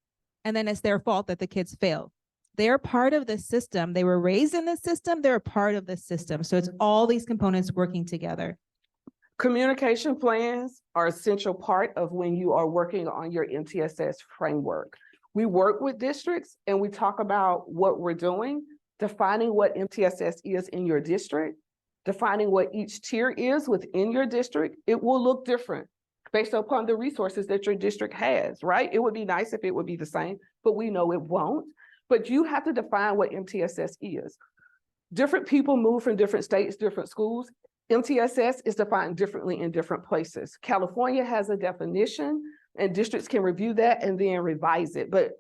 and then it's their fault that the kids fail. They're part of the system. They were raised in the system. They're a part of the system. So it's all these components working together. Communication plans are an essential part of when you are working on your MTSS framework. We work with districts and we talk about what we're doing, defining what MTSS is in your district, defining what each tier is within your district. It will look different based upon the resources that your district has, right? It would be nice if it would be the same, but we know it won't. But you have to define what MTSS is. Different people move from different states, different schools. MTSS is defined differently in different places. California has a definition and districts can review that and then revise it. But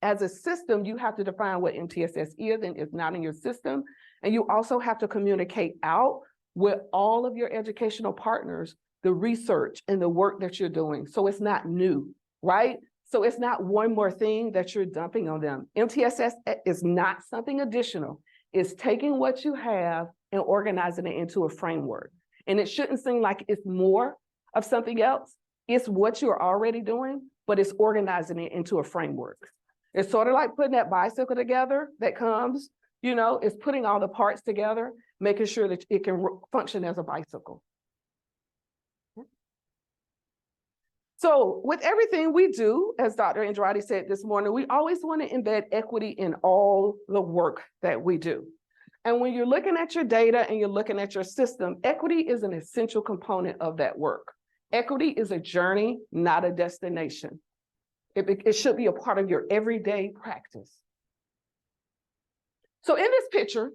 as a system, you have to define what MTSS is and is not in your system. And you also have to communicate out with all of your educational partners, the research and the work that you're doing. So it's not new, right? So it's not one more thing that you're dumping on them. MTSS is not something additional. It's taking what you have and organizing it into a framework. And it shouldn't seem like it's more of something else. It's what you're already doing, but it's organizing it into a framework. It's sort of like putting that bicycle together that comes, you know, it's putting all the parts together, making sure that it can function as a bicycle. So with everything we do, as Dr. Andrade said this morning, we always want to embed equity in all the work that we do. And when you're looking at your data and you're looking at your system, equity is an essential component of that work. Equity is a journey, not a destination. It should be a part of your everyday practice. So in this picture,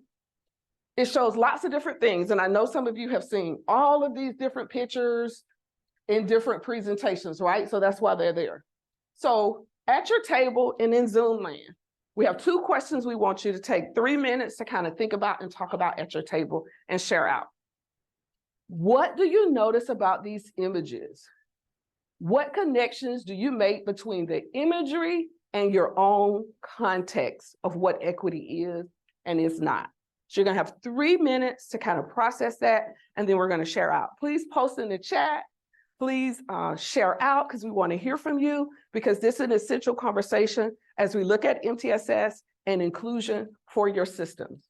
it shows lots of different things. And I know some of you have seen all of these different pictures in different presentations, right? So that's why they're there. So at your table and in Zoom land, we have 2 questions we want you to take 3 minutes to kind of think about and talk about at your table and share out. What do you notice about these images? What connections do you make between the imagery and your own context of what equity is and is not? So you're gonna have 3 minutes to kind of process that, and then we're gonna share out. Please post in the chat. Please share out because we want to hear from you, because this is an essential conversation as we look at MTSS and inclusion for your systems.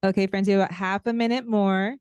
Okay, friends, you have about half a minute more.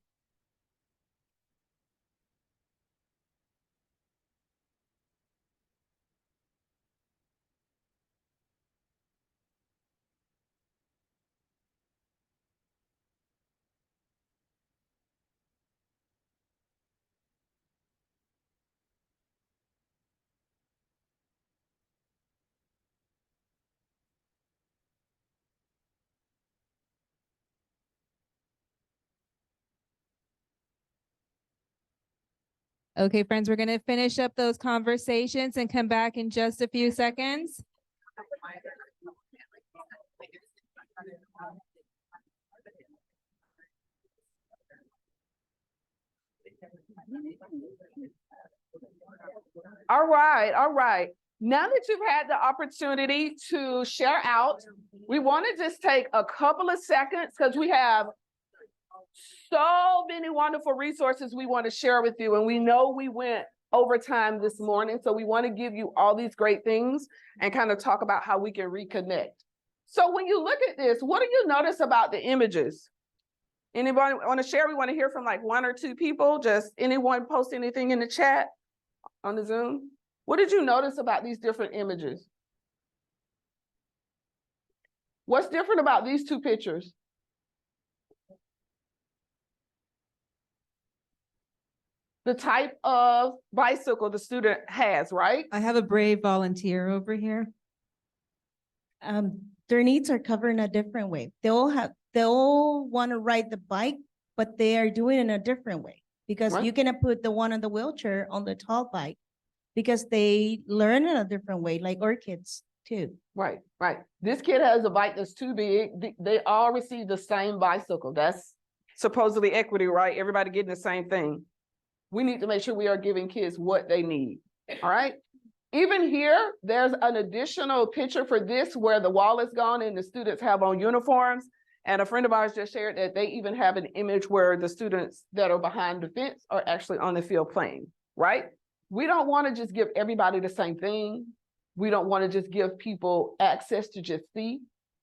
Okay, friends, we're going to finish up those conversations and come back in just a few seconds. All right, all right. Now that you've had the opportunity to share out, we want to just take a couple of seconds because we have so many wonderful resources we want to share with you. And we know we went over time this morning, so we want to give you all these great things and kind of talk about how we can reconnect. So when you look at this, what do you notice about the images? Anybody want to share? We want to hear from like one or two people. Just anyone post anything in the chat on the Zoom. What did you notice about these different images? What's different about these two pictures? The type of bicycle the student has, right? I have a brave volunteer over here. Their needs are covered in a different way. They'll want to ride the bike, but they are doing it in a different way because Right. you cannot put the one on the wheelchair on the tall bike because they learn in a different way, like our kids too. Right, right. This kid has a bike that's too big. They all receive the same bicycle. That's supposedly equity, right? Everybody getting the same thing. We need to make sure we are giving kids what they need. All right. Even here, there's an additional picture for this where the wall is gone and the students have on uniforms. And a friend of ours just shared that they even have an image where the students that are behind the fence are actually on the field playing, right? We don't want to just give everybody the same thing. We don't want to just give people access to just see,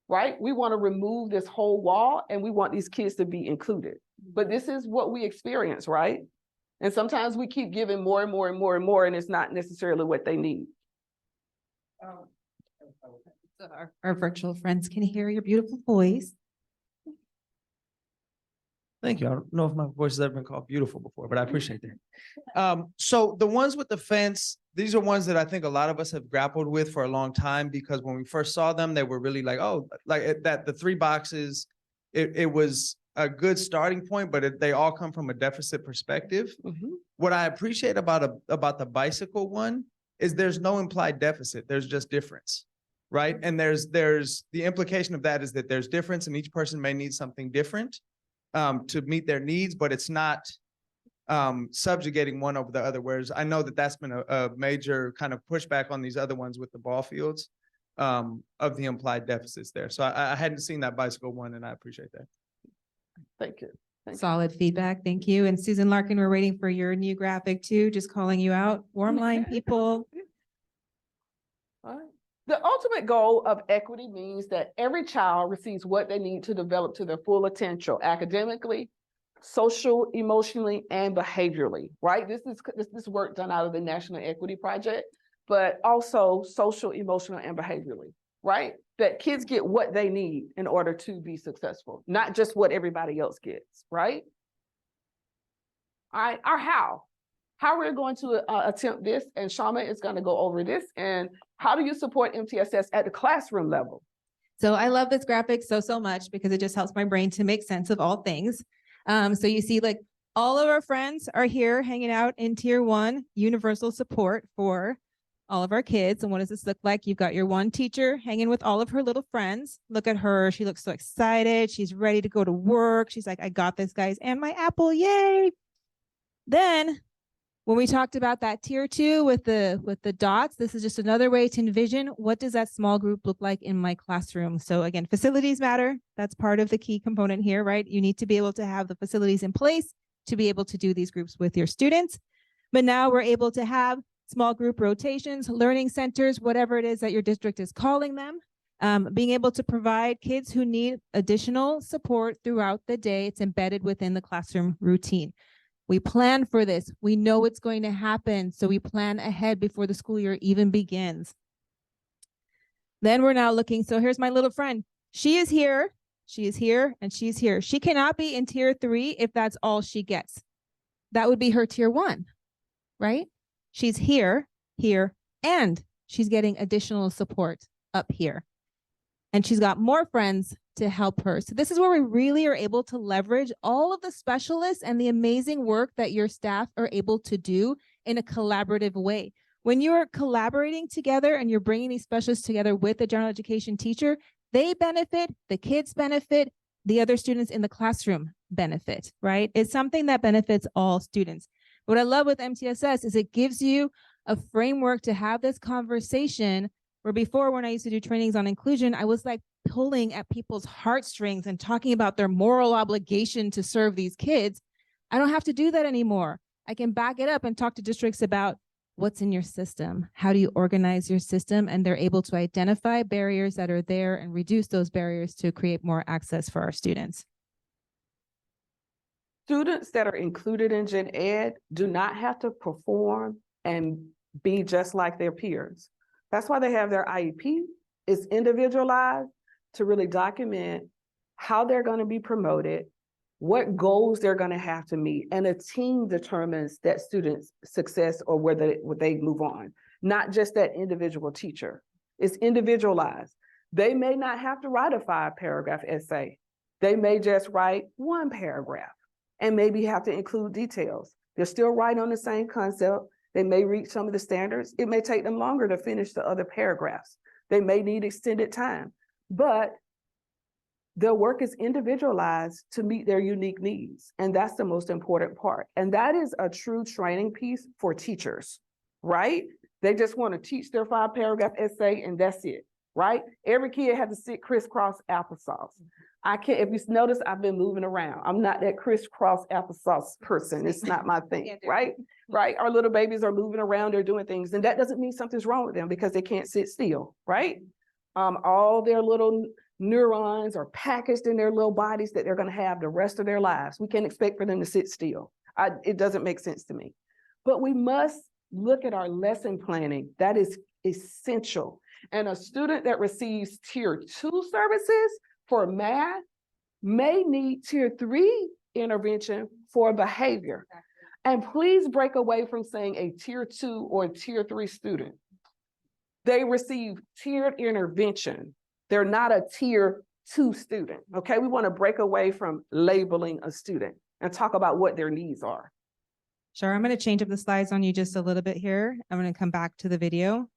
right? We want to remove this whole wall and we want these kids to be included. But this is what we experience, right? And sometimes we keep giving more and more and more and more, and it's not necessarily what they need. So our virtual friends can hear your beautiful voice. Thank you. I don't know if my voice has ever been called beautiful before, but I appreciate that. So the ones with the fence, these are ones that I think a lot of us have grappled with for a long time, because when we first saw them, they were really like, oh, like that the 3 boxes, it was a good starting point, but they all come from a deficit perspective. Mm-hmm. What I appreciate about the bicycle one is there's no implied deficit. There's just difference, right? And there's the implication of that is that there's difference and each person may need something different to meet their needs, but it's not subjugating one over the other. Whereas I know that that's been a major kind of pushback on these other ones with the ball fields of the implied deficits there. So I hadn't seen that bicycle one, and I appreciate that. Thank you. Solid feedback. Thank you. And Susan Larkin, we're waiting for your new graphic too. Just calling you out. Warm line people. All right. The ultimate goal of equity means that every child receives what they need to develop to their full potential academically, social, emotionally, and behaviorally, right? This is work done out of the National Equity Project, but also social, emotional, and behaviorally, right? That kids get what they need in order to be successful, not just what everybody else gets, right? All right, our how we're going to attempt this, and Shama is going to go over this, and how do you support MTSS at the classroom level? So I love this graphic so much because it just helps my brain to make sense of all things. So you see, like, all of our friends are here hanging out in Tier 1 universal support for all of our kids. And what does this look like? You've got your one teacher hanging with all of her little friends. Look at her. She looks so excited. She's ready to go to work. She's like, I got this, guys, and my apple, yay. Then when we talked about that Tier 2 with the dots, this is just another way to envision what does that small group look like in my classroom. So again, facilities matter. That's part of the key component here, right? You need to be able to have the facilities in place to be able to do these groups with your students. But now we're able to have small group rotations, learning centers, whatever it is that your district is calling them. Being able to provide kids who need additional support throughout the day. It's embedded within the classroom routine. We plan for this. We know it's going to happen. So we plan ahead before the school year even begins. Then we're now looking. So here's my little friend. She is here, and she's here. She cannot be in tier 3 if that's all she gets. That would be her tier 1, right? She's here, and she's getting additional support up here. And she's got more friends to help her. So this is where we really are able to leverage all of the specialists and the amazing work that your staff are able to do in a collaborative way. When you're collaborating together and you're bringing these specialists together with the general education teacher, they benefit, the kids benefit, the other students in the classroom benefit, right? It's something that benefits all students. What I love with MTSS is it gives you a framework to have this conversation, where before, when I used to do trainings on inclusion, I was like pulling at people's heartstrings and talking about their moral obligation to serve these kids. I don't have to do that anymore. I can back it up and talk to districts about what's in your system, how do you organize your system, and they're able to identify barriers that are there and reduce those barriers to create more access for our students. Students that are included in Gen Ed do not have to perform and be just like their peers. That's why they have their IEP. It's individualized to really document how they're going to be promoted, what goals they're going to have to meet, and a team determines that student's success or whether they move on, not just that individual teacher. It's individualized. They may not have to write a 5-paragraph essay. They may just write 1 paragraph and maybe have to include details. They're still writing on the same concept. They may reach some of the standards. It may take them longer to finish the other paragraphs. They may need extended time, but their work is individualized to meet their unique needs. And that's the most important part. And that is a true training piece for teachers, right? They just want to teach their 5-paragraph essay and that's it, right? Every kid has to sit crisscross applesauce. I can't, if you notice, I've been moving around. I'm not that crisscross applesauce person. It's not my thing, right? Right? Our little babies are moving around, they're doing things, and that doesn't mean something's wrong with them because they can't sit still, right? All their little neurons are packaged in their little bodies that they're going to have the rest of their lives. We can't expect for them to sit still. It doesn't make sense to me. But we must look at our lesson planning. That is essential. And a student that receives tier 2 services for math may need tier 3 intervention for behavior. And please break away from saying a tier 2 or tier 3 student. They receive tiered intervention. They're not a tier 2 student, okay? We want to break away from labeling a student and talk about what their needs are. Sure, I'm going to change up the slides on you just a little bit here. I'm going to come back to the video.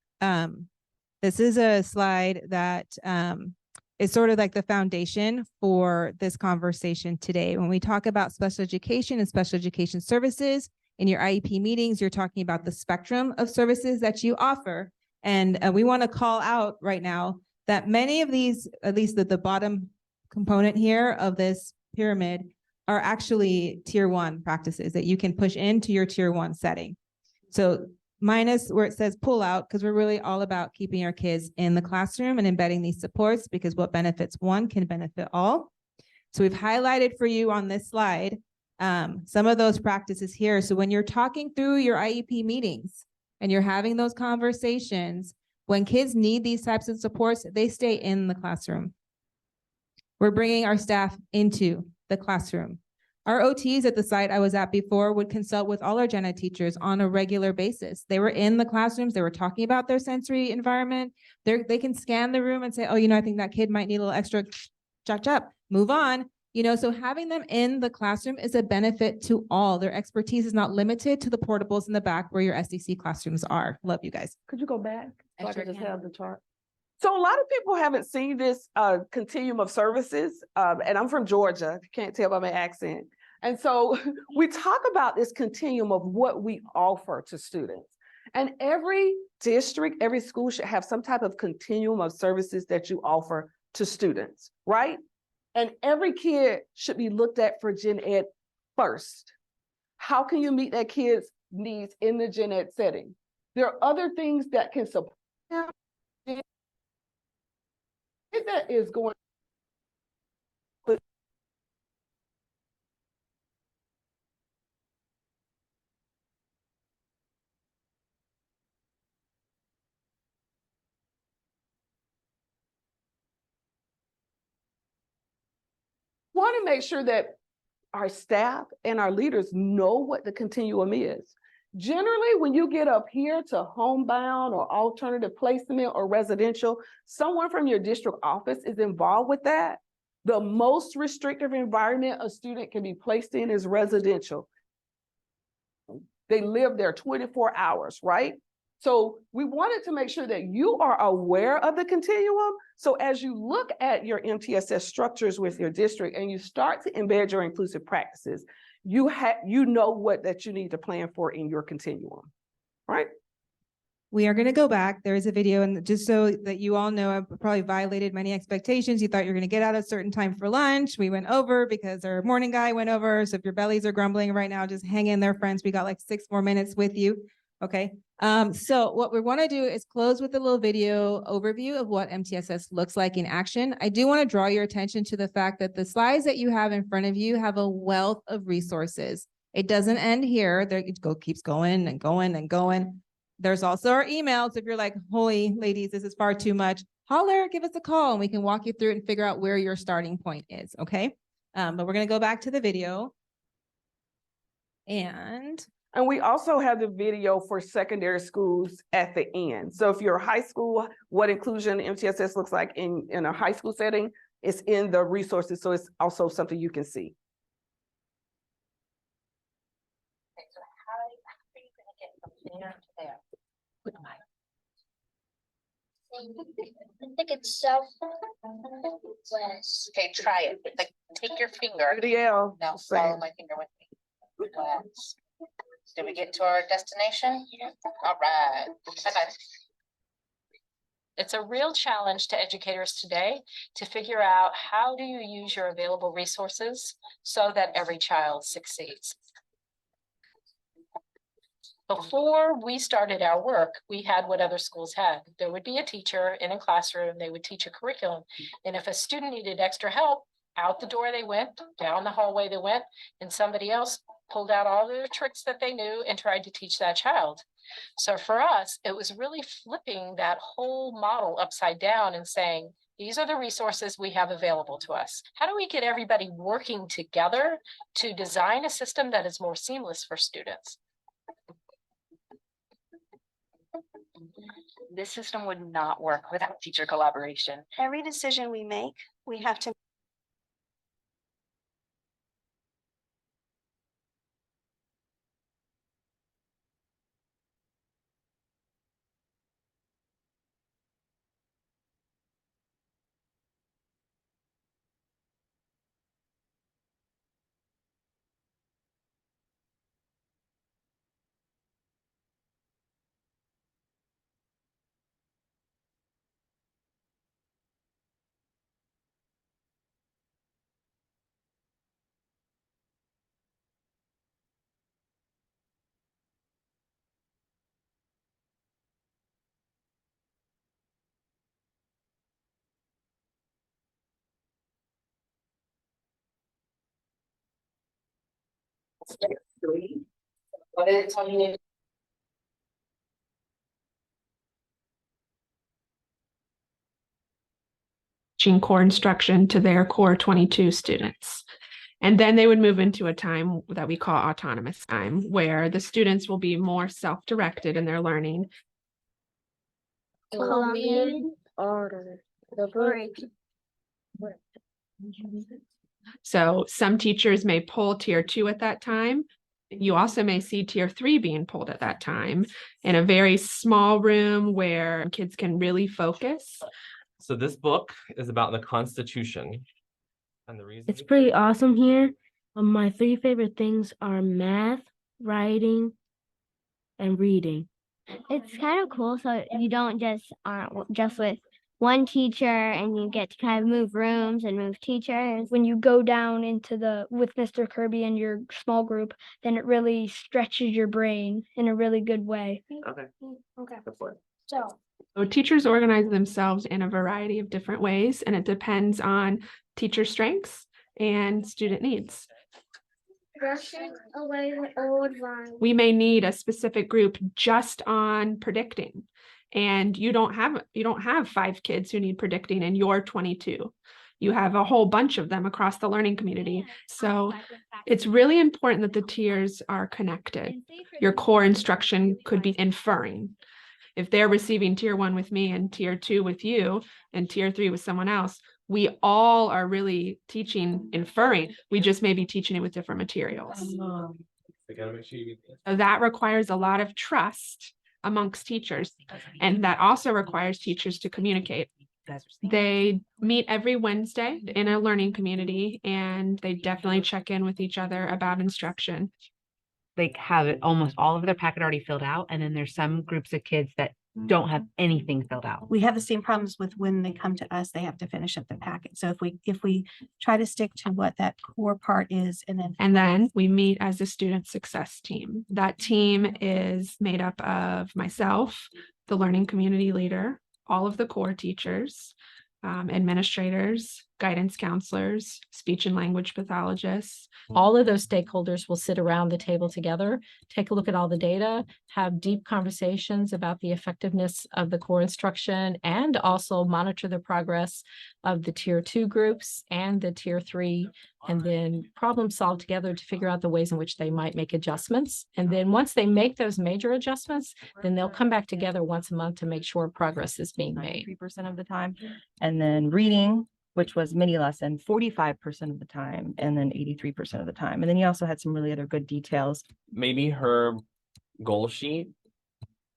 This is a slide that is sort of like the foundation for this conversation today. When we talk about special education and special education services in your IEP meetings, you're talking about the spectrum of services that you offer. And we want to call out right now that many of these, at least the bottom component here of this pyramid, are actually tier 1 practices that you can push into your tier 1 setting. So minus where it says pull out, because we're really all about keeping our kids in the classroom and embedding these supports, because what benefits one can benefit all. So we've highlighted for you on this slide some of those practices here. So when you're talking through your IEP meetings and you're having those conversations, when kids need these types of supports, they stay in the classroom. We're bringing our staff into the classroom. Our OTs at the site I was at before would consult with all our gen ed teachers on a regular basis. They were in the classrooms. They were talking about their sensory environment. They can scan the room and say, oh, I think that kid might need a little extra chop chop, move on. So having them in the classroom is a benefit to all. Their expertise is not limited to the portables in the back where your SDC classrooms are. Love you guys. Could you go back? So I sure can just can. have the chart. So a lot of people haven't seen this continuum of services, and I'm from Georgia, if you can't tell by my accent. And so we talk about this continuum of what we offer to students. And every district, every school should have some type of continuum of services that you offer to students, right? And every kid should be looked at for gen ed first. How can you meet that kid's needs in the gen ed setting? There are other things that can support them. That is going. Want to make sure that our staff and our leaders know what the continuum is. Generally, when you get up here to homebound or alternative placement or residential, someone from your district office is involved with that. The most restrictive environment a student can be placed in is residential. They live there 24 hours, right? So we wanted to make sure that you are aware of the continuum. So as you look at your MTSS structures with your district and you start to embed your inclusive practices, you know what that you need to plan for in your continuum, right? We are going to go back. There is a video, and just so that you all know, I've probably violated many expectations. You thought you were going to get out at a certain time for lunch. We went over because our morning guy went over. So if your bellies are grumbling right now, just hang in there, friends. We got like 6 more minutes with you. Okay. So what we want to do is close with a little video overview of what MTSS looks like in action. I do want to draw your attention to the fact that the slides that you have in front of you have a wealth of resources. It doesn't end here. It keeps going and going and going. There's also our emails. If you're like, holy ladies, this is far too much, holler, give us a call and we can walk you through it and figure out where your starting point is. Okay. But we're going to go back to the video. And we also have the video for secondary schools at the end. So if you're a high school, what inclusion MTSS looks like in a high school setting, it's in the resources. So it's also something you can see. Okay, so how are you going to get from there to there? I think it's southwest. Okay, try it. Like, take your finger. DL. Now follow my finger with me. West. Did we get to our destination? Yeah. All right. Okay. It's a real challenge to educators today to figure out how do you use your available resources so that every child succeeds. Before we started our work, we had what other schools had. There would be a teacher in a classroom, they would teach a curriculum. And if a student needed extra help, out the door they went, down the hallway they went, and somebody else pulled out all the tricks that they knew and tried to teach that child. So for us, it was really flipping that whole model upside down and saying, these are the resources we have available to us. How do we get everybody working together to design a system that is more seamless for students? This system would not work without teacher collaboration. Every decision we make, we have to What is it? Teaching core instruction to their core 22 students. And then they would move into a time that we call autonomous time, where the students will be more self-directed in their learning. Colombian order. So some teachers may pull tier 2 at that time. You also may see tier 3 being pulled at that time in a very small room where kids can really focus. So this book is about the Constitution. And the reason it's pretty awesome here. My 3 favorite things are math, writing, and reading. It's kind of cool. So you don't just with one teacher and you get to kind of move rooms and move teachers. When you go down into with Mr. Kirby and your small group, then it really stretches your brain in a really good way. Okay. Okay. So So teachers organize themselves in a variety of different ways, and it depends on teacher strengths and student needs. Brushing away the old vine. We may need a specific group just on predicting. And you don't have 5 kids who need predicting and you're 22. You have a whole bunch of them across the learning community. So it's really important that the tiers are connected. Your core instruction could be inferring. If they're receiving tier 1 with me and tier 2 with you and tier 3 with someone else, we all are really teaching inferring. We just may be teaching it with different materials. So that requires a lot of trust amongst teachers. And that also requires teachers to communicate. They meet every Wednesday in a learning community, and they definitely check in with each other about instruction. They have it almost all of their packet already filled out, and then there's some groups of kids that don't have anything filled out. We have the same problems with when they come to us, they have to finish up the packet. So if we try to stick to what that core part is, and then we meet as a student success team. That team is made up of myself, the learning community leader, all of the core teachers, administrators, guidance counselors, speech and language pathologists. All of those stakeholders will sit around the table together, take a look at all the data, have deep conversations about the effectiveness of the core instruction, and also monitor the progress of the tier 2 groups and the tier 3, and then problem solve together to figure out the ways in which they might make adjustments. And then once they make those major adjustments, then they'll come back together once a month to make sure progress is being made. 3% of the time. And then reading, which was mini lesson, 45% of the time, and then 83% of the time. And then you also had some really other good details. Maybe her goal sheet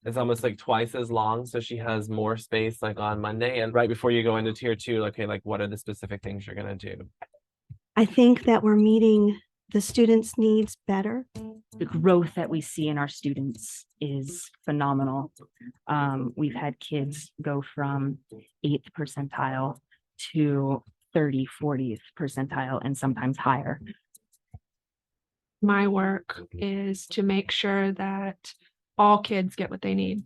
is almost like twice as long, so she has more space like on Monday, and right before you go into tier 2, okay, like what are the specific things you're gonna do? I think that we're meeting the students' needs better. The growth that we see in our students is phenomenal. We've had kids go from 8th percentile to 30th, 40th percentile, and sometimes higher. My work is to make sure that all kids get what they need.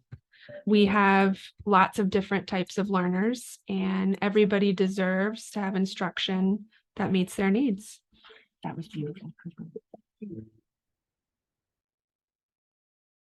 We have lots of different types of learners, and everybody deserves to have instruction that meets their needs. That was beautiful.